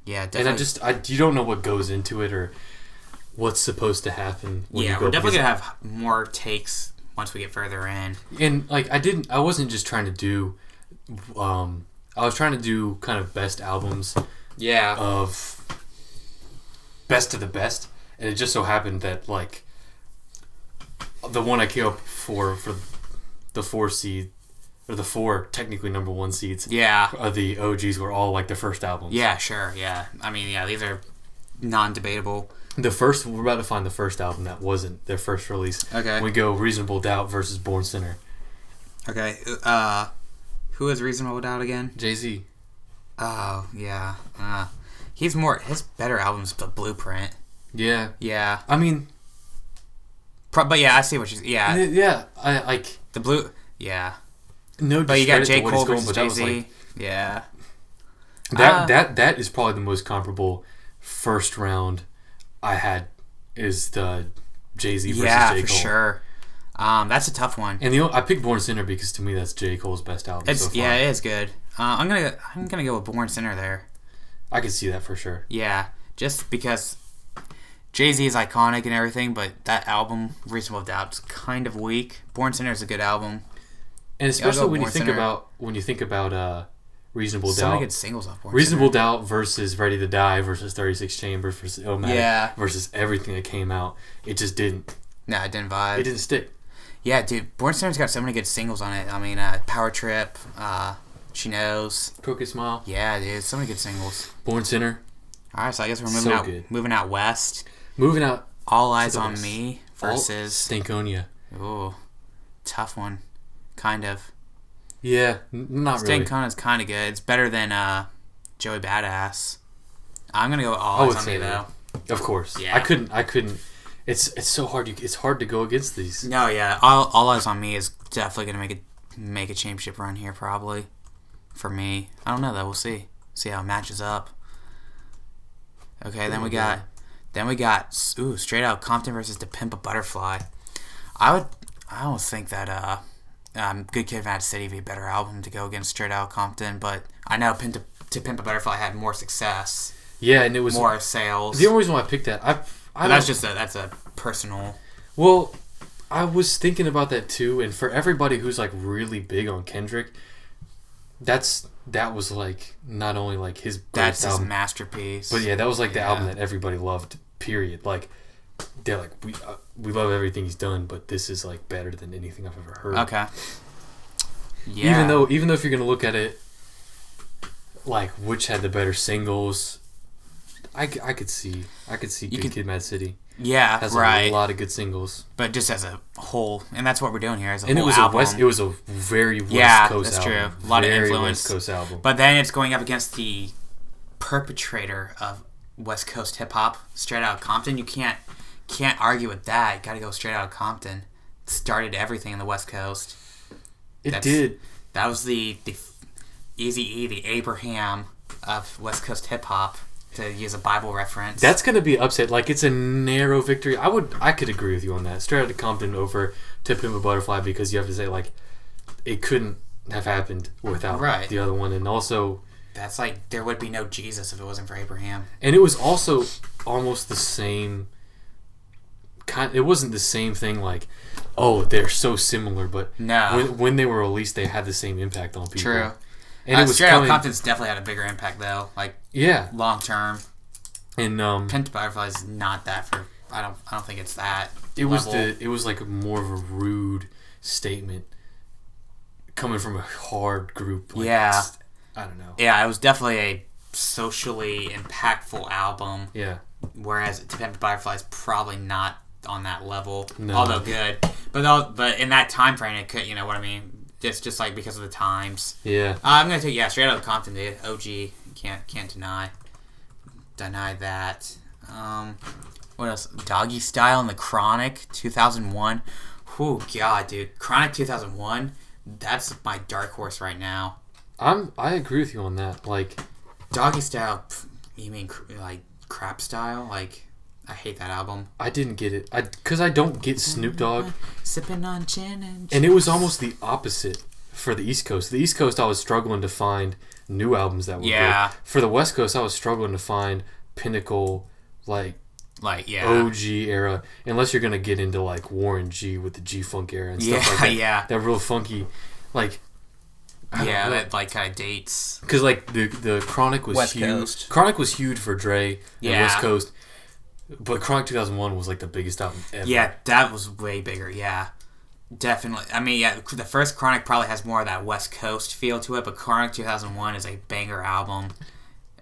Speaker 2: Yeah, definitely.
Speaker 1: And you don't know what goes into it or what's supposed to happen.
Speaker 2: Yeah, we're definitely gonna have more takes once we get further in.
Speaker 1: And like, I wasn't just trying to do. I was trying to do kind of best albums.
Speaker 2: Yeah.
Speaker 1: Of best of the best, and it just so happened that like the one I came up for the 4 seed. Or the 4 technically number 1 seeds.
Speaker 2: Yeah.
Speaker 1: The OGs were all like the first albums.
Speaker 2: Yeah, sure. Yeah. I mean, yeah, these are non-debatable.
Speaker 1: We're about to find the first album that wasn't their first release.
Speaker 2: Okay.
Speaker 1: We go Reasonable Doubt versus Born Sinner.
Speaker 2: Okay. Who is Reasonable Doubt again?
Speaker 1: Jay-Z.
Speaker 2: Oh, yeah. His better album's The Blueprint.
Speaker 1: Yeah.
Speaker 2: Yeah.
Speaker 1: I mean.
Speaker 2: But yeah, I see what you're... Yeah.
Speaker 1: Yeah. I like...
Speaker 2: The Blue... Yeah.
Speaker 1: No,
Speaker 2: but you got J. Cole versus Jay-Z. Like, yeah.
Speaker 1: That is probably the most comparable first round I had is the Jay-Z versus J. Cole.
Speaker 2: Yeah, for sure. That's a tough one.
Speaker 1: And I picked Born Sinner because to me that's J. Cole's best album so far.
Speaker 2: Yeah, it is good. I'm gonna go with Born Sinner there.
Speaker 1: I can see that for sure.
Speaker 2: Yeah, just because Jay-Z is iconic and everything, but that album, Reasonable Doubt, is kind of weak. Born Sinner is a good album.
Speaker 1: And especially when you think about Reasonable Doubt.
Speaker 2: So many good singles off Born
Speaker 1: Reasonable
Speaker 2: Sinner.
Speaker 1: Doubt versus Ready to Die versus 36 Chambers versus Illmatic versus everything that came out. It just didn't.
Speaker 2: Nah, it didn't vibe.
Speaker 1: It didn't stick.
Speaker 2: Yeah, dude. Born Sinner's got so many good singles on it. I mean, Power Trip, She Knows.
Speaker 1: Crooked Smile.
Speaker 2: Yeah, dude. So many good singles.
Speaker 1: Born Sinner.
Speaker 2: All right, so I guess we're moving out west.
Speaker 1: Moving out.
Speaker 2: All Eyes on Me versus
Speaker 1: Stankonia.
Speaker 2: Ooh, tough one. Kind of.
Speaker 1: Yeah, not really.
Speaker 2: Stankonia's kind of good. It's better than Joey Badass. I'm gonna go with All Eyes on Me though.
Speaker 1: Of course.
Speaker 2: Yeah.
Speaker 1: I couldn't. It's so hard. It's hard to go against these.
Speaker 2: No, yeah. All Eyes on Me is definitely gonna make a championship run here probably. For me, I don't know though. We'll see. See how it matches up. Okay, then we got Straight Outta Compton versus To Pimp a Butterfly. I almost think that Good Kid, Mad City would be a better album to go against Straight Outta Compton, but I know To Pimp a Butterfly had more success.
Speaker 1: Yeah, and it was
Speaker 2: more sales.
Speaker 1: The only reason why I picked that,
Speaker 2: that's a personal.
Speaker 1: Well, I was thinking about that too, and for everybody who's like really big on Kendrick, that was like not only like his
Speaker 2: that's
Speaker 1: album,
Speaker 2: his masterpiece,
Speaker 1: but yeah, that was like the album that everybody loved. Period. Like they're like we love everything he's done, but this is like better than anything I've ever heard.
Speaker 2: Okay. Yeah.
Speaker 1: Even though if you're gonna look at it, like which had the better singles, I could see Good Kid, Mad City.
Speaker 2: Yeah,
Speaker 1: has
Speaker 2: right.
Speaker 1: a lot of good singles,
Speaker 2: but just as a whole, and that's what we're doing here. As a
Speaker 1: and
Speaker 2: whole
Speaker 1: it was
Speaker 2: album.
Speaker 1: it was a very West Coast
Speaker 2: that's
Speaker 1: album.
Speaker 2: True. A lot
Speaker 1: very
Speaker 2: of influence.
Speaker 1: West Coast album.
Speaker 2: But then it's going up against the perpetrator of West Coast hip hop, Straight Outta Compton. You can't argue with that. You got to go Straight Outta Compton. Started everything in the West Coast.
Speaker 1: It did.
Speaker 2: That was the Eazy-E, the Abraham of West Coast hip hop. To use a Bible reference.
Speaker 1: That's going to be upset. Like, it's a narrow victory. I could agree with you on that. Straight Outta Compton over To Pimp a Butterfly, because you have to say, like, it couldn't have happened without the other one. And also...
Speaker 2: That's like, there would be no Jesus if it wasn't for Abraham.
Speaker 1: And it was also almost the same... It wasn't the same thing, like, oh, they're so similar, but
Speaker 2: no.
Speaker 1: When they were released, they had the same impact on people.
Speaker 2: True.
Speaker 1: And it was
Speaker 2: Straight Outta Compton's definitely had a bigger impact though, like long term.
Speaker 1: And
Speaker 2: Pimp a Butterfly is not that for. I don't think it's that.
Speaker 1: It was like more of a rude statement coming from a hard group. Like,
Speaker 2: yeah,
Speaker 1: I don't know.
Speaker 2: Yeah, it was definitely a socially impactful album.
Speaker 1: Yeah.
Speaker 2: Whereas To Pimp a Butterfly is probably not on that level,
Speaker 1: no.
Speaker 2: Although good. But in that time frame, it could. You know what I mean? Just like because of the times.
Speaker 1: Yeah.
Speaker 2: I'm gonna take Straight Outta Compton, dude. OG, can't deny that. What else? Doggy Style and The Chronic, 2001. Whew, God, dude. Chronic 2001. That's my dark horse right now.
Speaker 1: I agree with you on that. Like,
Speaker 2: Doggy Style. You mean like Crap Style? Like, I hate that album.
Speaker 1: I didn't get it. Because I don't get Snoop Dogg.
Speaker 2: Sipping on gin and juice.
Speaker 1: And it was almost the opposite for the East Coast. The East Coast, I was struggling to find new albums that were good. For the West Coast, I was struggling to find pinnacle, like OG era. Unless you're going to get into, like, Warren G with the G-Funk era and stuff like that. Yeah. That real funky, like...
Speaker 2: that like kind of dates.
Speaker 1: Because, like, the Chronic was
Speaker 2: West
Speaker 1: huge.
Speaker 2: Coast.
Speaker 1: Chronic was huge for Dre and West Coast. But Chronic 2001 was like the biggest album ever.
Speaker 2: Yeah, that was way bigger. Yeah, definitely. I mean, the first Chronic probably has more of that West Coast feel to it, but Chronic 2001 is a banger album.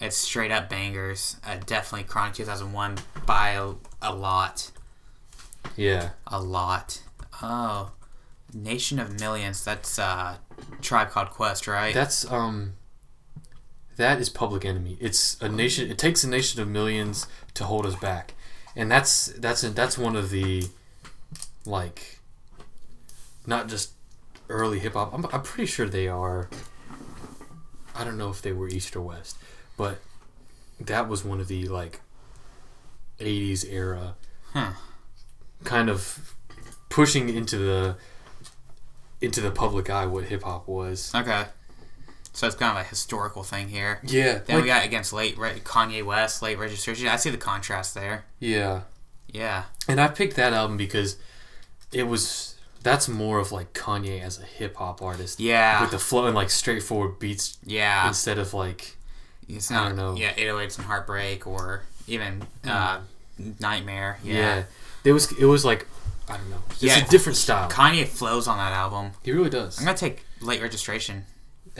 Speaker 2: It's straight up bangers. Definitely Chronic 2001 by a lot.
Speaker 1: Yeah,
Speaker 2: a lot. Oh, Nation of Millions. That's Tribe Called Quest, right?
Speaker 1: That's that is Public Enemy. It's a nation. It takes a nation of millions to hold us back. And that's one of the, like, not just early hip hop. I'm pretty sure they are. I don't know if they were East or West, but that was one of the, like, 80s era, kind of pushing into the public eye what hip hop was.
Speaker 2: Okay. So it's kind of a historical thing here.
Speaker 1: Yeah.
Speaker 2: Then we got against Kanye West, Late Registration. I see the contrast there.
Speaker 1: Yeah.
Speaker 2: Yeah.
Speaker 1: And I picked that album because that's more of like Kanye as a hip hop artist.
Speaker 2: Yeah.
Speaker 1: With the flow and like straightforward beats.
Speaker 2: Yeah.
Speaker 1: Instead of like,
Speaker 2: it's not,
Speaker 1: I don't know.
Speaker 2: Yeah, 808s and Heartbreak or even Nightmare.
Speaker 1: Yeah. It was like, I don't know. It's a different style.
Speaker 2: Kanye flows on that album.
Speaker 1: He really does.
Speaker 2: I'm going to take Late Registration.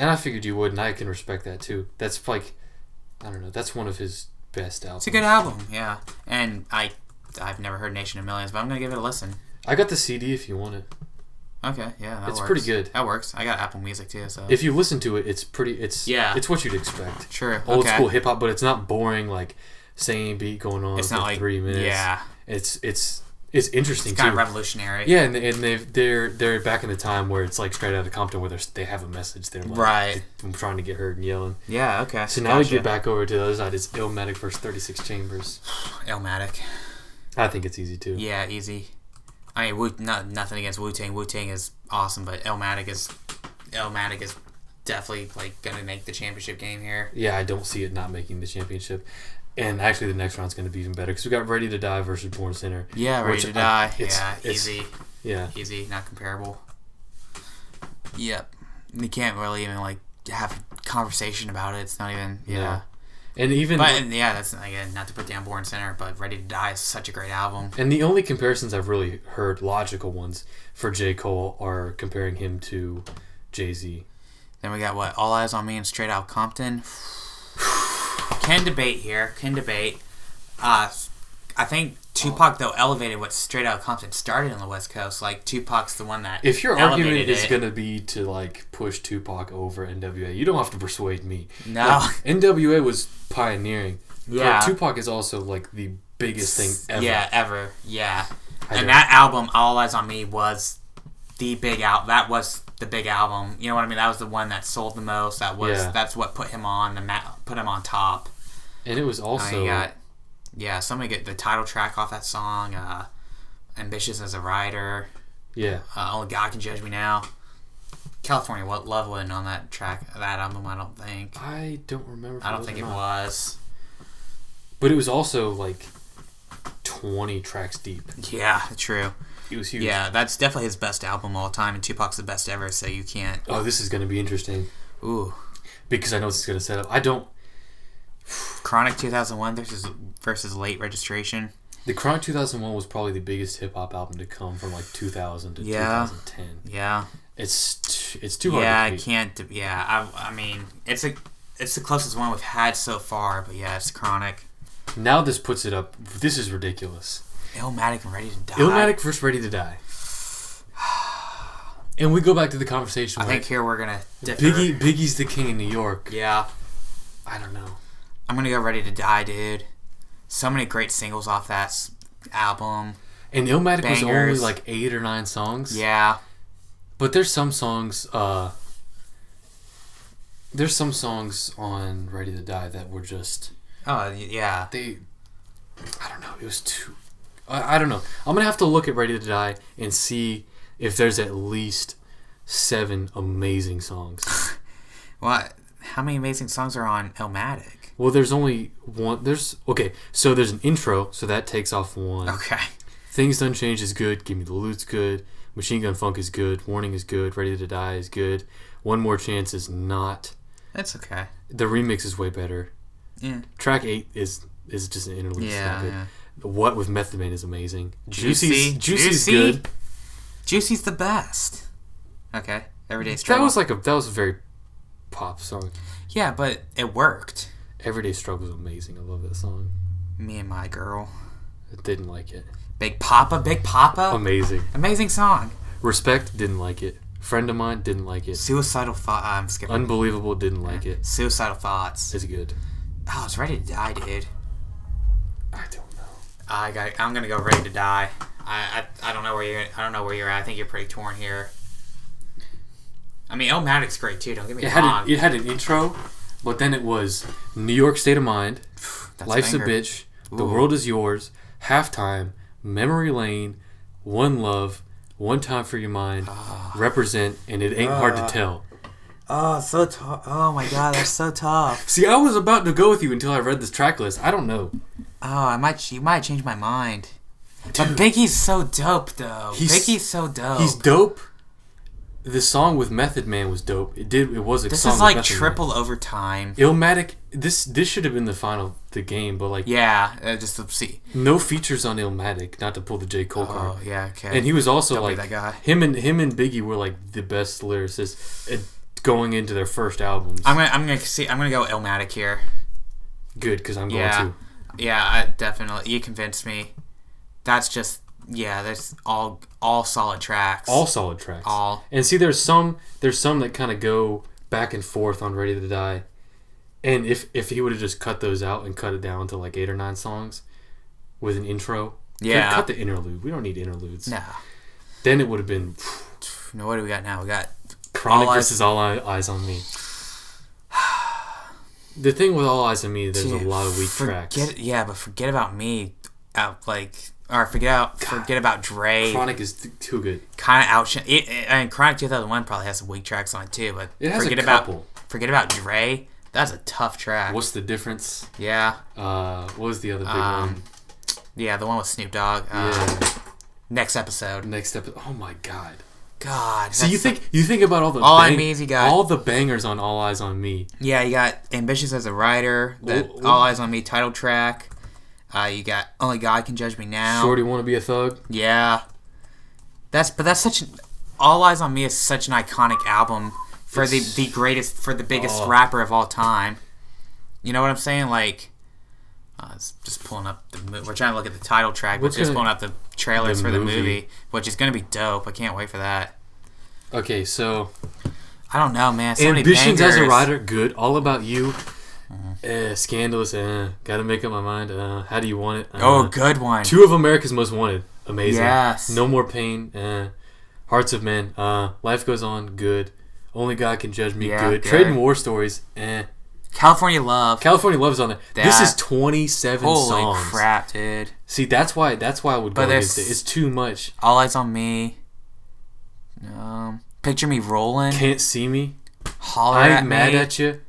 Speaker 1: And I figured you would, and I can respect that too. That's like, I don't know, that's one of his best albums.
Speaker 2: It's a good album, yeah. And I've never heard Nation of Millions, but I'm going to give it a listen.
Speaker 1: I got the CD if you want it.
Speaker 2: Okay, yeah, that works.
Speaker 1: It's pretty good.
Speaker 2: That works. I got Apple Music too, so.
Speaker 1: If you listen to it, it's what you'd expect.
Speaker 2: Sure,
Speaker 1: Old school hip hop, but it's not boring, like, same beat going on for
Speaker 2: like
Speaker 1: 3 minutes.
Speaker 2: Yeah.
Speaker 1: It's It's interesting
Speaker 2: It's kind
Speaker 1: too.
Speaker 2: of revolutionary.
Speaker 1: Yeah, and they're back in the time where it's like Straight Outta Compton, where they have a message. They're like,
Speaker 2: Right.
Speaker 1: I'm trying to get heard and yelling.
Speaker 2: Yeah. Okay.
Speaker 1: So now we get back over to the other side. It's Illmatic versus 36 Chambers.
Speaker 2: Illmatic.
Speaker 1: I think it's easy too.
Speaker 2: Yeah, easy. I mean, nothing against Wu-Tang. Wu-Tang is awesome, but Illmatic is definitely like gonna make the championship game here.
Speaker 1: Yeah, I don't see it not making the championship. And actually, the next round's going to be even better because we got Ready to Die versus Born Sinner.
Speaker 2: Yeah, Ready to Die. Easy.
Speaker 1: Yeah,
Speaker 2: easy, not comparable. Yep, you can't really even like have a conversation about it. It's not even
Speaker 1: And even
Speaker 2: that's again not to put down Born Sinner, but Ready to Die is such a great album.
Speaker 1: And the only comparisons I've really heard, logical ones for J. Cole, are comparing him to Jay-Z.
Speaker 2: Then we got All Eyes on Me and Straight Outta Compton. Can debate here. I think Tupac though elevated what Straight Outta Compton started on the West Coast. Like Tupac's the one that
Speaker 1: if your argument is going to be to like push Tupac over NWA, you don't have to persuade me.
Speaker 2: No,
Speaker 1: like, NWA was pioneering.
Speaker 2: Yeah,
Speaker 1: but Tupac is also like the biggest thing ever.
Speaker 2: Yeah, ever. Yeah, and that album, All Eyes on Me, was the big out. That was the big album. You know what I mean? That was the one that sold the most. That's what put him on put him on top.
Speaker 1: And it was also
Speaker 2: somebody get the title track off that song. Ambitious as a Rider.
Speaker 1: Yeah.
Speaker 2: Only God Can Judge Me Now. California Love wasn't on that track, that album. I don't think.
Speaker 1: I don't remember.
Speaker 2: I don't think it was.
Speaker 1: But it was also like 20 tracks deep.
Speaker 2: Yeah, true.
Speaker 1: It was huge.
Speaker 2: Yeah, that's definitely his best album of all time, and Tupac's the best ever, so you can't...
Speaker 1: Oh, this is going to be interesting.
Speaker 2: Ooh.
Speaker 1: Because I know this is going to set up. I don't...
Speaker 2: Chronic 2001 versus Late Registration.
Speaker 1: The Chronic 2001 was probably the biggest hip-hop album to come from like 2000 to 2010.
Speaker 2: Yeah.
Speaker 1: It's too hard to
Speaker 2: I can't... I mean, it's the closest one we've had so far, but yeah, it's Chronic.
Speaker 1: Now this puts it up. This is ridiculous.
Speaker 2: Illmatic and Ready to Die.
Speaker 1: Illmatic versus Ready to Die. And we go back to the conversation.
Speaker 2: I think here we're going to differ.
Speaker 1: Biggie's the king in New York.
Speaker 2: Yeah.
Speaker 1: I don't know.
Speaker 2: I'm going to go Ready to Die, dude. So many great singles off that album.
Speaker 1: And Illmatic was only like 8 or 9 songs.
Speaker 2: Yeah.
Speaker 1: But there's some songs on Ready to Die that were just...
Speaker 2: Oh, yeah.
Speaker 1: I don't know. It was too... I don't know. I'm going to have to look at Ready to Die and see if there's at least 7 amazing songs.
Speaker 2: What? How many amazing songs are on Illmatic?
Speaker 1: Well, there's only one. So there's an intro, so that takes off one.
Speaker 2: Okay.
Speaker 1: Things Done Change is good. Give Me the Loot's good. Machine Gun Funk is good. Warning is good. Ready to Die is good. One More Chance is not.
Speaker 2: That's okay.
Speaker 1: The remix is way better.
Speaker 2: Yeah.
Speaker 1: Track 8 is just an interlude.
Speaker 2: Yeah,
Speaker 1: good. What with Method Man is amazing.
Speaker 2: Juicy's good. Juicy's the best. Okay. Everyday Struggle.
Speaker 1: That was a very pop song.
Speaker 2: Yeah, but it worked.
Speaker 1: Everyday Struggle is amazing. I love that song.
Speaker 2: Me and My Girl.
Speaker 1: I didn't like it.
Speaker 2: Big Papa.
Speaker 1: Amazing.
Speaker 2: Amazing song.
Speaker 1: Respect, didn't like it. Friend of Mine, didn't like it.
Speaker 2: Suicidal Thoughts. I'm skipping.
Speaker 1: Unbelievable, didn't like it.
Speaker 2: Suicidal Thoughts.
Speaker 1: It's good.
Speaker 2: Oh, it's Ready to Die, dude.
Speaker 1: I don't know.
Speaker 2: I'm gonna go Ready to Die. I don't know where you're at. I think you're pretty torn here. I mean, Illmatic's great too. Don't get me wrong.
Speaker 1: It had an intro, but then it was New York State of Mind, Life's a Bitch, The World Is Yours, Halftime, Memory Lane, One Love, One Time for Your Mind, Represent, and It Ain't Hard to Tell.
Speaker 2: Oh, so tough. Oh my God, that's so tough.
Speaker 1: See, I was about to go with you until I read this track list. I don't know.
Speaker 2: Oh, you might change my mind. Dude. But Biggie's so dope, though. Biggie's so dope.
Speaker 1: He's dope. The song with Method Man was dope. It was a
Speaker 2: this
Speaker 1: song
Speaker 2: is like
Speaker 1: with Method
Speaker 2: triple
Speaker 1: Man.
Speaker 2: overtime.
Speaker 1: Illmatic. This should have been the game, but like
Speaker 2: just to see.
Speaker 1: No features on Illmatic. Not to pull the J. Cole card.
Speaker 2: Oh yeah, okay.
Speaker 1: And he was also
Speaker 2: Don't
Speaker 1: like
Speaker 2: be that guy.
Speaker 1: Him and Biggie were like the best lyricists going into their first albums.
Speaker 2: I'm gonna go Illmatic here.
Speaker 1: Good, because I'm going to.
Speaker 2: Yeah, definitely. You convinced me. That's just that's all solid tracks.
Speaker 1: All solid tracks.
Speaker 2: All.
Speaker 1: And see, there's some that kind of go back and forth on Ready to Die. And if he would have just cut those out and cut it down to like 8 or 9 songs with an intro,
Speaker 2: Yeah.
Speaker 1: Cut the interlude. We don't need interludes.
Speaker 2: No.
Speaker 1: Then it would have been...
Speaker 2: No, what do we got now? We got...
Speaker 1: Chronic versus All Eyes on Me. The thing with All Eyes on Me, there's a lot of weak tracks.
Speaker 2: Yeah, but Forget About Me, forget about Dre.
Speaker 1: Chronic is too good.
Speaker 2: Kind of out. And Chronic 2001 probably has some weak tracks on it too, but
Speaker 1: it has a couple.
Speaker 2: Forget About Dre. That's a tough track.
Speaker 1: What's the difference?
Speaker 2: Yeah.
Speaker 1: What was the other big one?
Speaker 2: Yeah, the one with Snoop Dogg. Next episode.
Speaker 1: Oh my God.
Speaker 2: So
Speaker 1: you think about all the all the bangers on All Eyes on Me.
Speaker 2: Yeah, you got Ambitious as a Writer, All Eyes on Me title track. You got Only God Can Judge Me Now.
Speaker 1: Shorty Wanna Be a Thug.
Speaker 2: Yeah. All Eyes on Me is such an iconic album for the biggest rapper of all time. You know what I'm saying? Like, it's just pulling up we're trying to look at the title track, but just pulling up the trailers for the movie, which is going to be dope. I can't wait for that.
Speaker 1: Okay, so
Speaker 2: I don't know, man.
Speaker 1: Ambitions as a Writer, good. All About You, Scandalous, Gotta Make Up My Mind, How Do You Want It?
Speaker 2: Good one.
Speaker 1: 2 of America's Most Wanted, amazing.
Speaker 2: Yes.
Speaker 1: No More Pain, Hearts of Men, Life Goes On, good. Only God Can Judge Me, good. Trade and War Stories,
Speaker 2: California Love.
Speaker 1: California Love's on there. This is 27 songs.
Speaker 2: Holy crap, dude.
Speaker 1: See, that's why I would go against it. It's too much.
Speaker 2: All Eyes on Me. Picture Me Rolling.
Speaker 1: Can't See Me.
Speaker 2: Holler at Me.
Speaker 1: I'm Mad at You.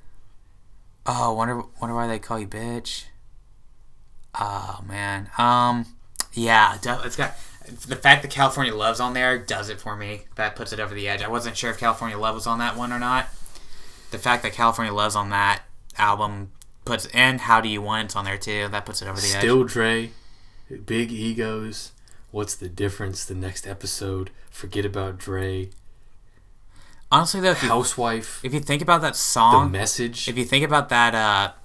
Speaker 2: Oh, wonder why they call you bitch. Oh man. Yeah, it's got the fact that California Love's on there does it for me. That puts it over the edge. I wasn't sure if California Love was on that one or not. The fact that California Love's on that album and How Do You Want It's on there too. That puts it over the edge.
Speaker 1: Still Dre, Big Egos. What's the difference? The next episode. Forget About Dre.
Speaker 2: Honestly though,
Speaker 1: Housewife.
Speaker 2: If you think about that song,
Speaker 1: The Message.
Speaker 2: If you think about that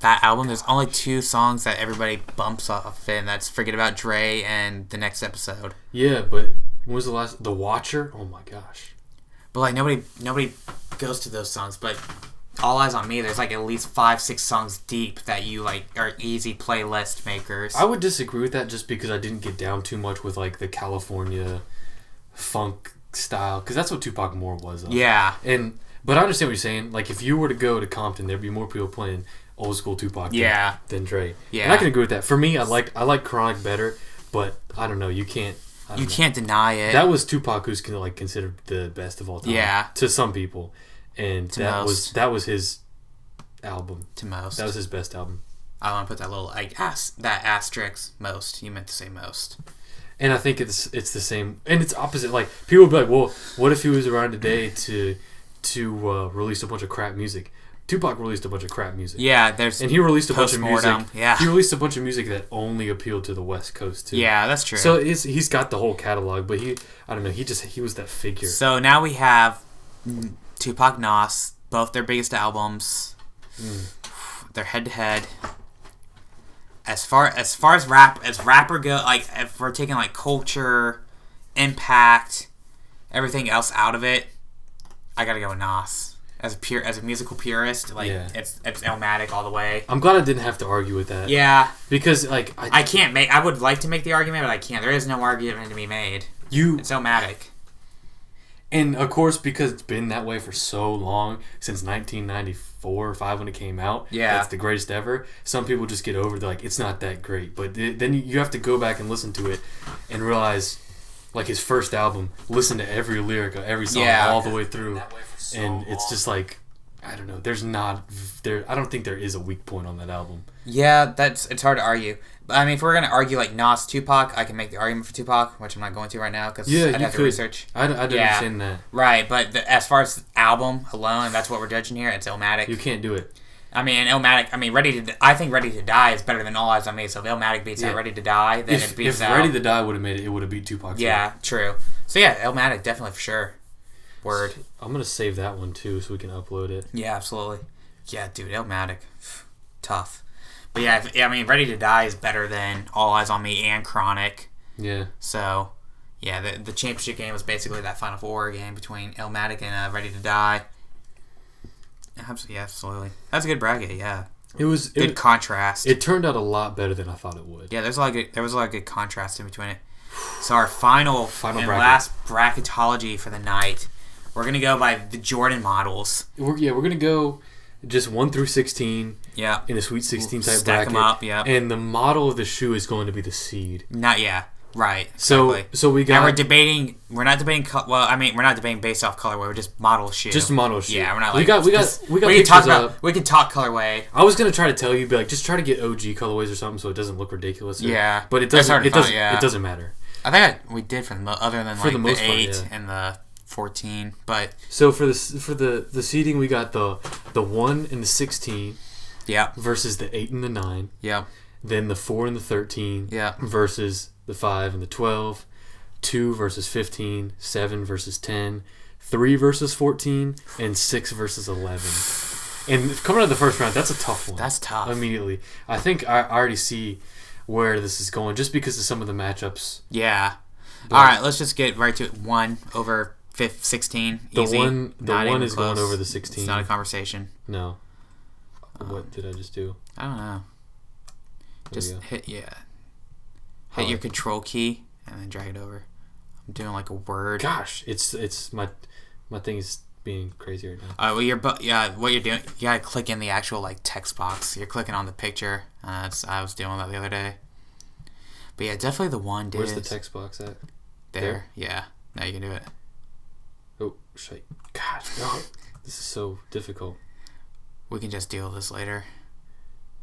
Speaker 2: album, there's only 2 songs that everybody bumps off it, and that's Forget About Dre and The Next Episode.
Speaker 1: Yeah, but when was the last? The Watcher. Oh my gosh.
Speaker 2: But like nobody goes to those songs, but All Eyes on Me, there's like at least 5-6 songs deep that you like are easy playlist makers.
Speaker 1: I would disagree with that just because I didn't get down too much with like the California funk style, because that's what Tupac more was.
Speaker 2: Yeah.
Speaker 1: But I understand what you're saying. Like if you were to go to Compton, there'd be more people playing old school Tupac than Dre. Yeah. And I can agree with that. For me, I like Chronic better, but I don't know. You can't
Speaker 2: deny it.
Speaker 1: That was Tupac who's considered the best of all time.
Speaker 2: Yeah.
Speaker 1: To some people. And that was his album.
Speaker 2: To most.
Speaker 1: That was his best album.
Speaker 2: I want to put that little that asterisk most. You meant to say most.
Speaker 1: And I think it's the same, and it's opposite. Like people will be like, "Well, what if he was around today to release a bunch of crap music?" Tupac released a bunch of crap music.
Speaker 2: Yeah,
Speaker 1: and he released a bunch of music.
Speaker 2: Yeah,
Speaker 1: he released a bunch of music that only appealed to the West Coast too.
Speaker 2: Yeah, that's true.
Speaker 1: So he's got the whole catalog, but I don't know. He was that figure.
Speaker 2: So now we have Tupac, Nas, both their biggest albums. They're head to head. As far as rapper go, like if we're taking like culture, impact, everything else out of it, I gotta go with Nas. As a musical purist, like it's Illmatic all the way.
Speaker 1: I'm glad I didn't have to argue with that.
Speaker 2: Yeah,
Speaker 1: because like
Speaker 2: I would like to make the argument, but I can't. There is no argument to be made. It's Illmatic.
Speaker 1: And of course, because it's been that way for so long, since 1994 or 5 when it came out, that's the greatest ever. Some people just get over it, they're like, it's not that great. But then you have to go back and listen to it and realize, like his first album, listen to every lyric, every song all the way through. And it's just like, I don't know, I don't think there is a weak point on that album.
Speaker 2: Yeah, it's hard to argue. But I mean, if we're going to argue like Nas, Tupac, I can make the argument for Tupac, which I'm not going to right now because I'd have to research.
Speaker 1: I don't understand that.
Speaker 2: Right, but as far as the album alone, that's what we're judging here, it's Illmatic.
Speaker 1: You can't do it.
Speaker 2: I mean, Illmatic, I think Ready to Die is better than All Eyes on Me, so if Illmatic beats out Ready to Die, then it beats out.
Speaker 1: If Ready to Die would have made it would have beat Tupac.
Speaker 2: Yeah, true. So yeah, Illmatic, definitely for sure. Word.
Speaker 1: I'm going to save that one too so we can upload it.
Speaker 2: Yeah, absolutely. Yeah, dude, Illmatic. Tough. But yeah, Ready to Die is better than All Eyes on Me and Chronic.
Speaker 1: Yeah.
Speaker 2: So, yeah, the championship game was basically that Final Four game between Illmatic and Ready to Die. Yeah, absolutely. That's a good bracket, yeah. good contrast.
Speaker 1: It turned out a lot better than I thought it would.
Speaker 2: Yeah, there was a lot of good contrast in between it. So our final and
Speaker 1: bracket.
Speaker 2: last bracketology for the night, we're gonna go by the Jordan models.
Speaker 1: We're gonna go just 1 through 16.
Speaker 2: Yeah.
Speaker 1: In a Sweet 16 type
Speaker 2: Stack
Speaker 1: bracket.
Speaker 2: them up. Yeah.
Speaker 1: And the model of the shoe is going to be the seed.
Speaker 2: Right. Exactly.
Speaker 1: So we got.
Speaker 2: And we're debating. We're not debating. Well, I mean, we're not debating based off colorway. We're just model shoe.
Speaker 1: Just model shoe.
Speaker 2: Yeah, we're not.
Speaker 1: We got. We
Speaker 2: can talk about. We can talk colorway.
Speaker 1: I was gonna try to tell you, be like, just try to get OG colorways or something, so it doesn't look ridiculous.
Speaker 2: Yeah.
Speaker 1: But it doesn't. It doesn't matter.
Speaker 2: I think we did for the other than
Speaker 1: for
Speaker 2: like
Speaker 1: the
Speaker 2: 8
Speaker 1: part,
Speaker 2: and the 14, but
Speaker 1: so for the seeding, we got the 1 and the 16.
Speaker 2: Yeah.
Speaker 1: Versus the 8 and the 9.
Speaker 2: Yeah.
Speaker 1: Then the 4 and the 13.
Speaker 2: Yeah.
Speaker 1: Versus the 5 and the 12. 2 versus 15. 7 versus 10. 3 versus 14. And 6 versus 11. And coming out of the first round, that's a tough one.
Speaker 2: That's tough.
Speaker 1: Immediately. I think I already see where this is going just because of some of the matchups.
Speaker 2: Yeah. But, all right, let's just get right to it. 1 over 16. Easy.
Speaker 1: The one is close. Going over the 16.
Speaker 2: It's not a conversation.
Speaker 1: No. What did I just do?
Speaker 2: I don't know. Just hit
Speaker 1: Hit
Speaker 2: your control key and then drag it over. I'm doing like a word.
Speaker 1: Gosh, it's my thing is being crazy right now.
Speaker 2: What you're doing, you gotta click in the actual like text box. You're clicking on the picture. I was doing that the other day. But yeah, definitely the 1 did.
Speaker 1: Where's the text box at?
Speaker 2: There? Yeah. Now you can do it.
Speaker 1: Oh, shit. Gosh, no. This is so difficult.
Speaker 2: We can just deal with this later.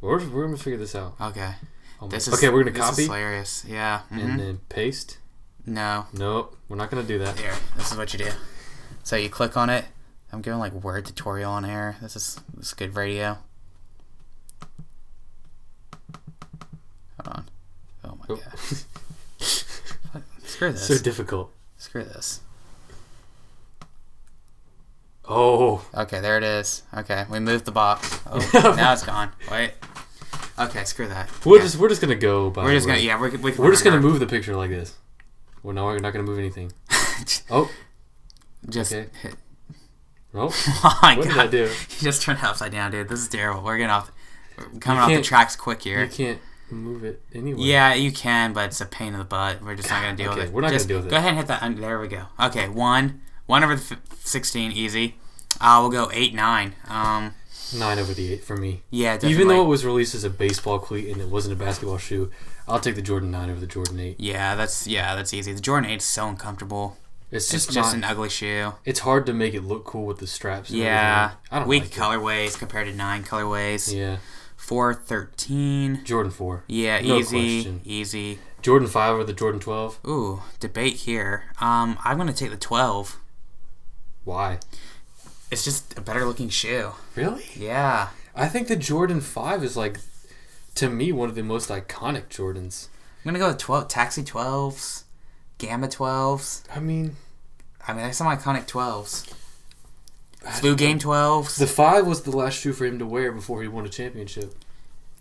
Speaker 1: We're going to figure this out.
Speaker 2: Okay.
Speaker 1: We're going to copy?
Speaker 2: This is hilarious. Yeah. Mm-hmm.
Speaker 1: And then paste?
Speaker 2: No.
Speaker 1: Nope. We're not going to do that.
Speaker 2: Here. This is what you do. So you click on it. I'm giving like word tutorial on air. This is good radio. Hold on. Oh my god. Screw this.
Speaker 1: So difficult.
Speaker 2: Screw this.
Speaker 1: Oh.
Speaker 2: Okay, there it is. Okay, we moved the box. Oh, now it's gone. Wait. Okay, screw that.
Speaker 1: We're just gonna go by.
Speaker 2: We're just gonna
Speaker 1: we're just gonna move the picture like this. Well, no, we're not gonna move anything. Oh.
Speaker 2: Just
Speaker 1: okay.
Speaker 2: hit.
Speaker 1: Oh.
Speaker 2: Oh my
Speaker 1: what
Speaker 2: god.
Speaker 1: did I do?
Speaker 2: You just turned it upside down, dude. This is terrible. We're coming off the tracks quick here.
Speaker 1: You can't move it anyway.
Speaker 2: Yeah, you can, but it's a pain in the butt. We're just not gonna deal with it.
Speaker 1: We're not gonna deal with it.
Speaker 2: Go ahead and hit that. There we go. Okay, 1 over the 16, easy. We'll go 8, 9.
Speaker 1: 9 over the 8 for me.
Speaker 2: Yeah, definitely.
Speaker 1: Even though it was released as a baseball cleat and it wasn't a basketball shoe, I'll take the Jordan 9 over the Jordan 8.
Speaker 2: Yeah, that's easy. The Jordan 8 is so uncomfortable.
Speaker 1: It's
Speaker 2: just an ugly shoe.
Speaker 1: It's hard to make it look cool with the straps. And
Speaker 2: yeah,
Speaker 1: I don't
Speaker 2: weak
Speaker 1: like
Speaker 2: colorways compared to 9 colorways.
Speaker 1: Yeah.
Speaker 2: 4, 13.
Speaker 1: Jordan 4.
Speaker 2: Yeah,
Speaker 1: no
Speaker 2: easy,
Speaker 1: question.
Speaker 2: easy.
Speaker 1: Jordan 5 or the Jordan 12.
Speaker 2: Ooh, debate here. I'm gonna take the 12.
Speaker 1: Why?
Speaker 2: It's just a better looking shoe.
Speaker 1: Really?
Speaker 2: Yeah.
Speaker 1: I think the Jordan 5 is like, to me, one of the most iconic Jordans.
Speaker 2: I'm gonna go with 12 Taxi 12s, Gamma 12s.
Speaker 1: I mean,
Speaker 2: there's some iconic 12s. Flu Game 12s.
Speaker 1: The 5 was the last shoe for him to wear before he won a championship.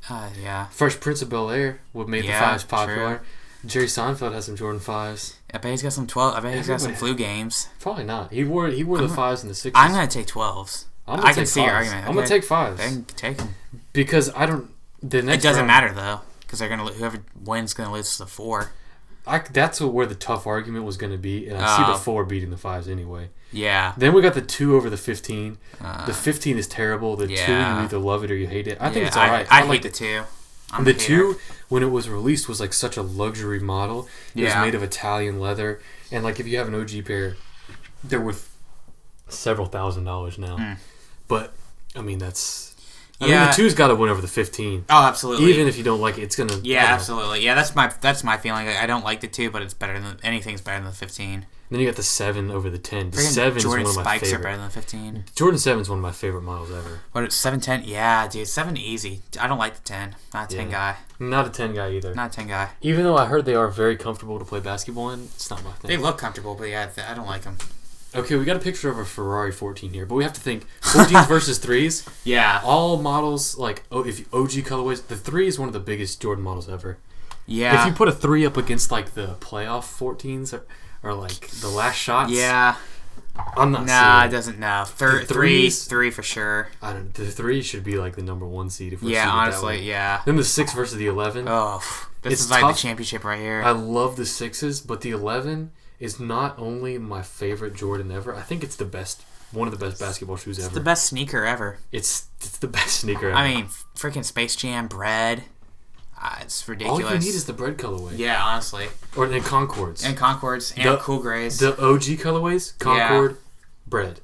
Speaker 2: Yeah.
Speaker 1: Fresh Prince of Bel-Air would made the 5s popular.
Speaker 2: True.
Speaker 1: Jerry Seinfeld has some Jordan 5s.
Speaker 2: I bet he's got some 12. I bet he's got some Flu Games.
Speaker 1: Probably not. He wore the 5s and the 6s.
Speaker 2: I'm gonna take 12s. I can see your argument.
Speaker 1: I'm gonna take 5s.
Speaker 2: Then take them.
Speaker 1: Because I don't. The next
Speaker 2: it doesn't
Speaker 1: round,
Speaker 2: matter though, because they're gonna whoever wins gonna lose the 4.
Speaker 1: That's where the tough argument was gonna be, and I see the 4 beating the 5s anyway.
Speaker 2: Yeah.
Speaker 1: Then we got the 2 over the 15. The 15 is terrible. The 2, you either love it or you hate it. I think it's alright.
Speaker 2: I hate the 2.
Speaker 1: The 2, when it was released, was like such a luxury model. It was made of Italian leather, and like if you have an OG pair, they're worth several $1,000s now. But I mean, that's. I mean, the 2's got to win over the 15.
Speaker 2: Oh, absolutely.
Speaker 1: Even if you don't like it, it's gonna.
Speaker 2: Yeah, absolutely. Yeah, that's my feeling. I don't like the 2, but it's better than anything's better than the 15.
Speaker 1: Then you got the 7 over the 10. The 7 is one of my
Speaker 2: Spikes
Speaker 1: favorite.
Speaker 2: are better than the 15.
Speaker 1: Jordan 7 is one of my favorite models ever.
Speaker 2: What, 7, 10? Yeah, dude, 7 easy. I don't like the 10. Not a 10 guy.
Speaker 1: Not a 10 guy either.
Speaker 2: Not a 10 guy.
Speaker 1: Even though I heard they are very comfortable to play basketball in, it's not my thing.
Speaker 2: They look comfortable, but yeah, I don't like them.
Speaker 1: Okay, we got a picture of a Ferrari 14 here, but we have to think 14s versus 3s.
Speaker 2: Yeah.
Speaker 1: All models, like, if OG colorways, the 3 is one of the biggest Jordan models ever.
Speaker 2: Yeah.
Speaker 1: If you put a 3 up against, like, the playoff 14s or like, the last shots.
Speaker 2: Yeah.
Speaker 1: I'm not.
Speaker 2: Nah,
Speaker 1: seeing
Speaker 2: it doesn't. No,
Speaker 1: The threes-
Speaker 2: three for sure.
Speaker 1: I don't. The 3 should be like the number 1 seed if we're
Speaker 2: Yeah,
Speaker 1: seeded that
Speaker 2: honestly,
Speaker 1: way.
Speaker 2: yeah.
Speaker 1: Then the 6 versus the 11.
Speaker 2: Oh, this
Speaker 1: It's
Speaker 2: is like
Speaker 1: tough.
Speaker 2: the championship right here.
Speaker 1: I love the 6s, but the 11 is not only my favorite Jordan ever. I think it's the best, one of the best basketball shoes ever.
Speaker 2: It's the best sneaker ever.
Speaker 1: It's the best sneaker ever.
Speaker 2: I mean, freaking Space Jam bread. It's ridiculous.
Speaker 1: all you need is the bread colorway.
Speaker 2: Yeah, honestly.
Speaker 1: Or then Concords.
Speaker 2: And Concords and Cool Grays.
Speaker 1: The OG colorways, Concord, bread.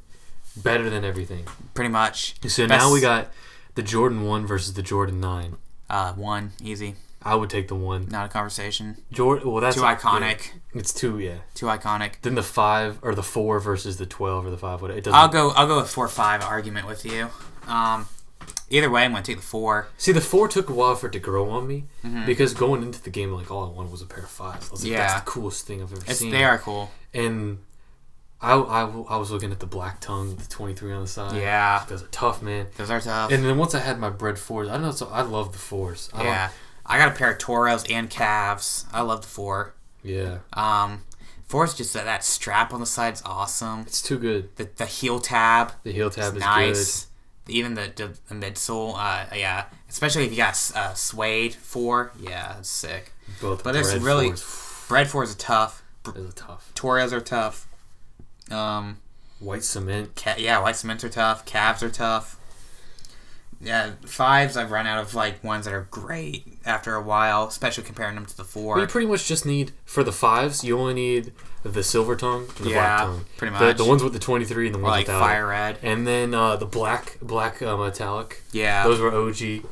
Speaker 1: Better than everything.
Speaker 2: Pretty much.
Speaker 1: So now we got the Jordan 1 versus the Jordan 9.
Speaker 2: 1, easy.
Speaker 1: I would take the 1.
Speaker 2: Not a conversation.
Speaker 1: Well, that's
Speaker 2: Too iconic.
Speaker 1: Yeah, it's 2, yeah.
Speaker 2: Too iconic.
Speaker 1: Then the 5 or the 4 versus the 12 or the 5. It doesn't.
Speaker 2: I'll go with 4-5 argument with you. Either way, I'm going to take the 4.
Speaker 1: See, the 4 took a while for it to grow on me because going into the game, like, all I wanted was a pair of 5s. I was like, that's the coolest thing I've ever seen.
Speaker 2: They are cool.
Speaker 1: And I was looking at the black tongue, the 23 on the side.
Speaker 2: Yeah.
Speaker 1: Those are tough, man.
Speaker 2: Those are tough.
Speaker 1: And then once I had my bread 4s, I don't know, so I love the 4s.
Speaker 2: I got a pair of Toros and Cavs. I love the 4.
Speaker 1: Yeah.
Speaker 2: 4 is just that strap on the side is awesome.
Speaker 1: It's too good.
Speaker 2: The heel tab.
Speaker 1: The heel tab is
Speaker 2: nice.
Speaker 1: good.
Speaker 2: Even the midsole, yeah. Especially if you got suede 4, yeah, it's sick.
Speaker 1: Both
Speaker 2: but it's really 4s. Bread 4s are tough.
Speaker 1: Those are tough.
Speaker 2: Toros are tough.
Speaker 1: White cement.
Speaker 2: White cements are tough. Cavs are tough. Yeah, 5s I've run out of like ones that are great after a while, especially comparing them to the 4.
Speaker 1: Well, you pretty much just need, for the 5s, you only need the silver tongue and the black tongue.
Speaker 2: Pretty much.
Speaker 1: The ones with the 23 and the ones
Speaker 2: like
Speaker 1: without.
Speaker 2: fire red.
Speaker 1: And then the black metallic.
Speaker 2: Yeah.
Speaker 1: Those were OG. And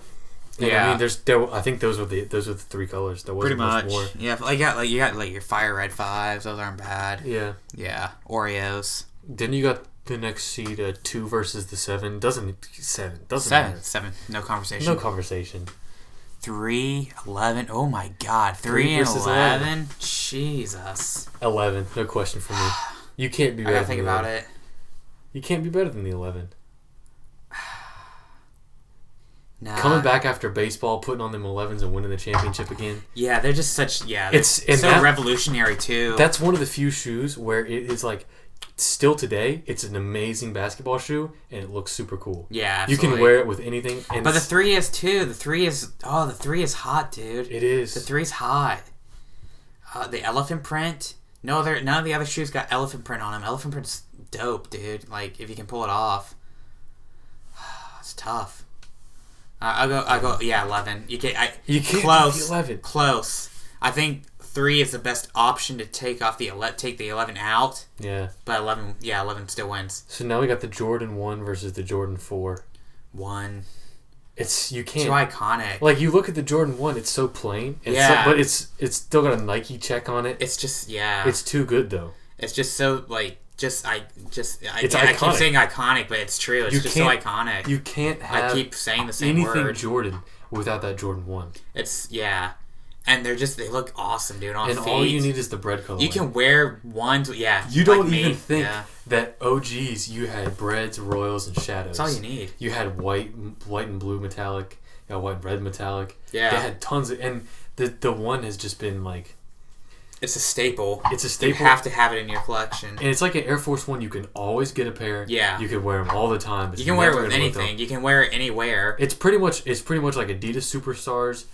Speaker 2: yeah.
Speaker 1: I mean, I think those were the 3 colors. There wasn't
Speaker 2: pretty much
Speaker 1: much more.
Speaker 2: Yeah, you got like your fire red 5s. Those aren't bad.
Speaker 1: Yeah.
Speaker 2: Yeah. Oreos.
Speaker 1: Then you got the next seed, 2 versus the 7. Doesn't matter.
Speaker 2: 7. No conversation.
Speaker 1: No conversation.
Speaker 2: 3, 11. Oh my God. 3 and 11. Jesus.
Speaker 1: 11. No question for me. You can't be
Speaker 2: I
Speaker 1: better.
Speaker 2: gotta think about it.
Speaker 1: You can't be better than the 11.
Speaker 2: Nah.
Speaker 1: Coming back after baseball, putting on them 11s and winning the championship again.
Speaker 2: Yeah, they're just such. Yeah,
Speaker 1: it's
Speaker 2: so revolutionary too.
Speaker 1: That's one of the few shoes where it is like. Still today, it's an amazing basketball shoe, and it looks super cool.
Speaker 2: Yeah, absolutely.
Speaker 1: You can wear it with anything. And
Speaker 2: but the 3 is too. The 3 is hot, dude.
Speaker 1: It is.
Speaker 2: The 3's hot. The elephant print. No, none of the other shoes got elephant print on them. Elephant print's dope, dude. Like if you can pull it off, it's tough. I'll go. Yeah, 11. You can't
Speaker 1: close. 11.
Speaker 2: Close. I think 3 is the best option to take the 11 out.
Speaker 1: Yeah.
Speaker 2: But 11 still wins.
Speaker 1: So now we got the Jordan 1 versus the Jordan 4.
Speaker 2: 1.
Speaker 1: You can't.
Speaker 2: Too iconic.
Speaker 1: Like you look at the Jordan 1, it's so plain. But it's still got a Nike check on it.
Speaker 2: It's just It's
Speaker 1: too good though.
Speaker 2: It's just so like
Speaker 1: it's
Speaker 2: I
Speaker 1: iconic.
Speaker 2: keep saying iconic, but it's true. It's just so iconic.
Speaker 1: You can't have
Speaker 2: I keep saying the same
Speaker 1: anything
Speaker 2: word.
Speaker 1: Jordan without that Jordan 1.
Speaker 2: And they look awesome, dude, on feet.
Speaker 1: And all you need is the bread color.
Speaker 2: You can wear ones,
Speaker 1: You don't even think that OGs, you had breads, royals, and shadows.
Speaker 2: That's all you need.
Speaker 1: You had white and blue metallic, you had white and red metallic.
Speaker 2: Yeah.
Speaker 1: They had tons of, and the 1 has just been like...
Speaker 2: It's a staple.
Speaker 1: It's a staple.
Speaker 2: You have to have it in your collection.
Speaker 1: And it's like an Air Force 1, you can always get a pair.
Speaker 2: Yeah.
Speaker 1: You can wear them all the time.
Speaker 2: You can wear it with anything. You can wear it anywhere.
Speaker 1: It's pretty much like Adidas Superstars,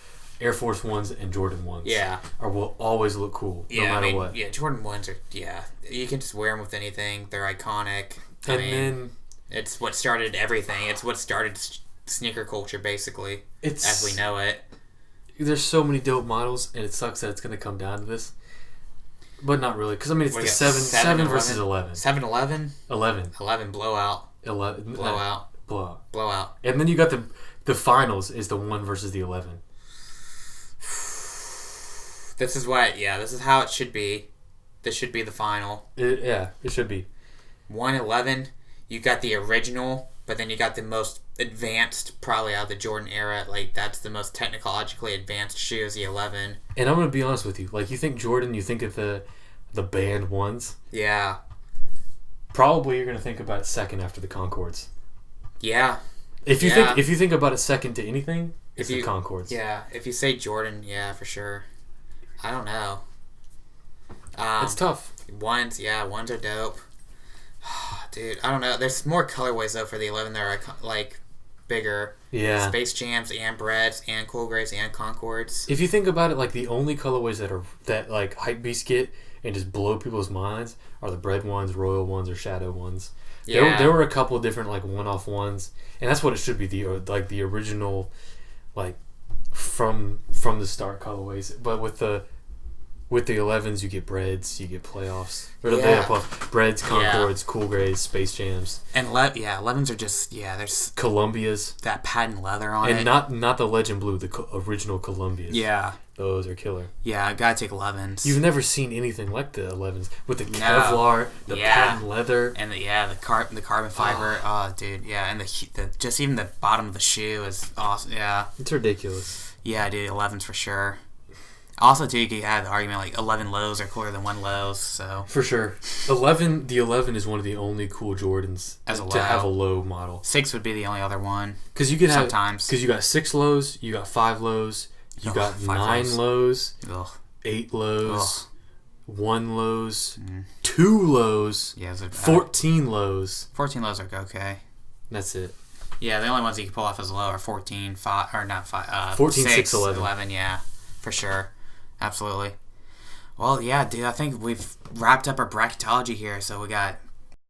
Speaker 1: Air Force 1s, and Jordan 1s.
Speaker 2: Yeah.
Speaker 1: Will always look cool, no matter what.
Speaker 2: Yeah, Jordan 1s are, you can just wear them with anything. They're iconic.
Speaker 1: Then...
Speaker 2: It's what started everything. It's what started sneaker culture, basically, as we know it.
Speaker 1: There's so many dope models, and it sucks that it's going to come down to this. But not really, because, I mean, it's the 7 versus 11.
Speaker 2: 7-11?
Speaker 1: 11.
Speaker 2: 11, blowout.
Speaker 1: 11.
Speaker 2: Blowout.
Speaker 1: And then you got the finals is the 1 versus the 11.
Speaker 2: This is how it should be. This should be the final.
Speaker 1: It should be.
Speaker 2: 1-11, you got the original, but then you got the most advanced, probably out of the Jordan era. Like, that's the most technologically advanced shoe is the 11.
Speaker 1: And I'm going to be honest with you. Like, you think Jordan, you think of the band 1s.
Speaker 2: Yeah.
Speaker 1: Probably you're going to think about it second after the Concords.
Speaker 2: Yeah.
Speaker 1: If you think about it second to anything, it's the Concords.
Speaker 2: Yeah. If you say Jordan, yeah, for sure. I don't know.
Speaker 1: It's tough.
Speaker 2: Ones are dope. dude, I don't know. There's more colorways though for the 11 that are like bigger.
Speaker 1: Yeah.
Speaker 2: Space Jams and Breads and Cool Grays and Concords.
Speaker 1: If you think about it, like the only colorways that like hypebeasts get and just blow people's minds are the Bread ones, Royal ones, or Shadow ones.
Speaker 2: Yeah.
Speaker 1: There were a couple of different like one-off ones, and that's what it should be, the original, like from the start colorways. But with the 11s, you get Breads, you get Playoffs. Breads, Concords, Cool Grays, Space Jams.
Speaker 2: And 11s are just there's
Speaker 1: Columbias.
Speaker 2: that patent leather on it.
Speaker 1: And not the Legend Blue, the original Columbias.
Speaker 2: Yeah.
Speaker 1: Those are killer.
Speaker 2: Yeah, I gotta take 11s.
Speaker 1: You've never seen anything like the 11s with the Kevlar, the patent leather,
Speaker 2: and the carbon fiber. Oh, dude, yeah, and the just even the bottom of the shoe is awesome. Yeah,
Speaker 1: it's ridiculous.
Speaker 2: Yeah, dude, 11s for sure. Also, too, you could have the argument like 11 lows are cooler than 1 lows. So
Speaker 1: for sure, the 11 is one of the only cool Jordans to have a low model.
Speaker 2: 6 would be the only other one.
Speaker 1: Because you could have
Speaker 2: sometimes
Speaker 1: because you got 6 lows, you got 5 lows. You got 9 lows, 8 lows, 1 lows, 2 lows, 14 lows.
Speaker 2: 14 lows are okay.
Speaker 1: That's it.
Speaker 2: Yeah, the only ones you can pull off as low are 14, 5, or not 5,
Speaker 1: 14,
Speaker 2: 6,
Speaker 1: 6, 11.
Speaker 2: 11, yeah, for sure. Absolutely. Well, yeah, dude, I think we've wrapped up our bracketology here. So we got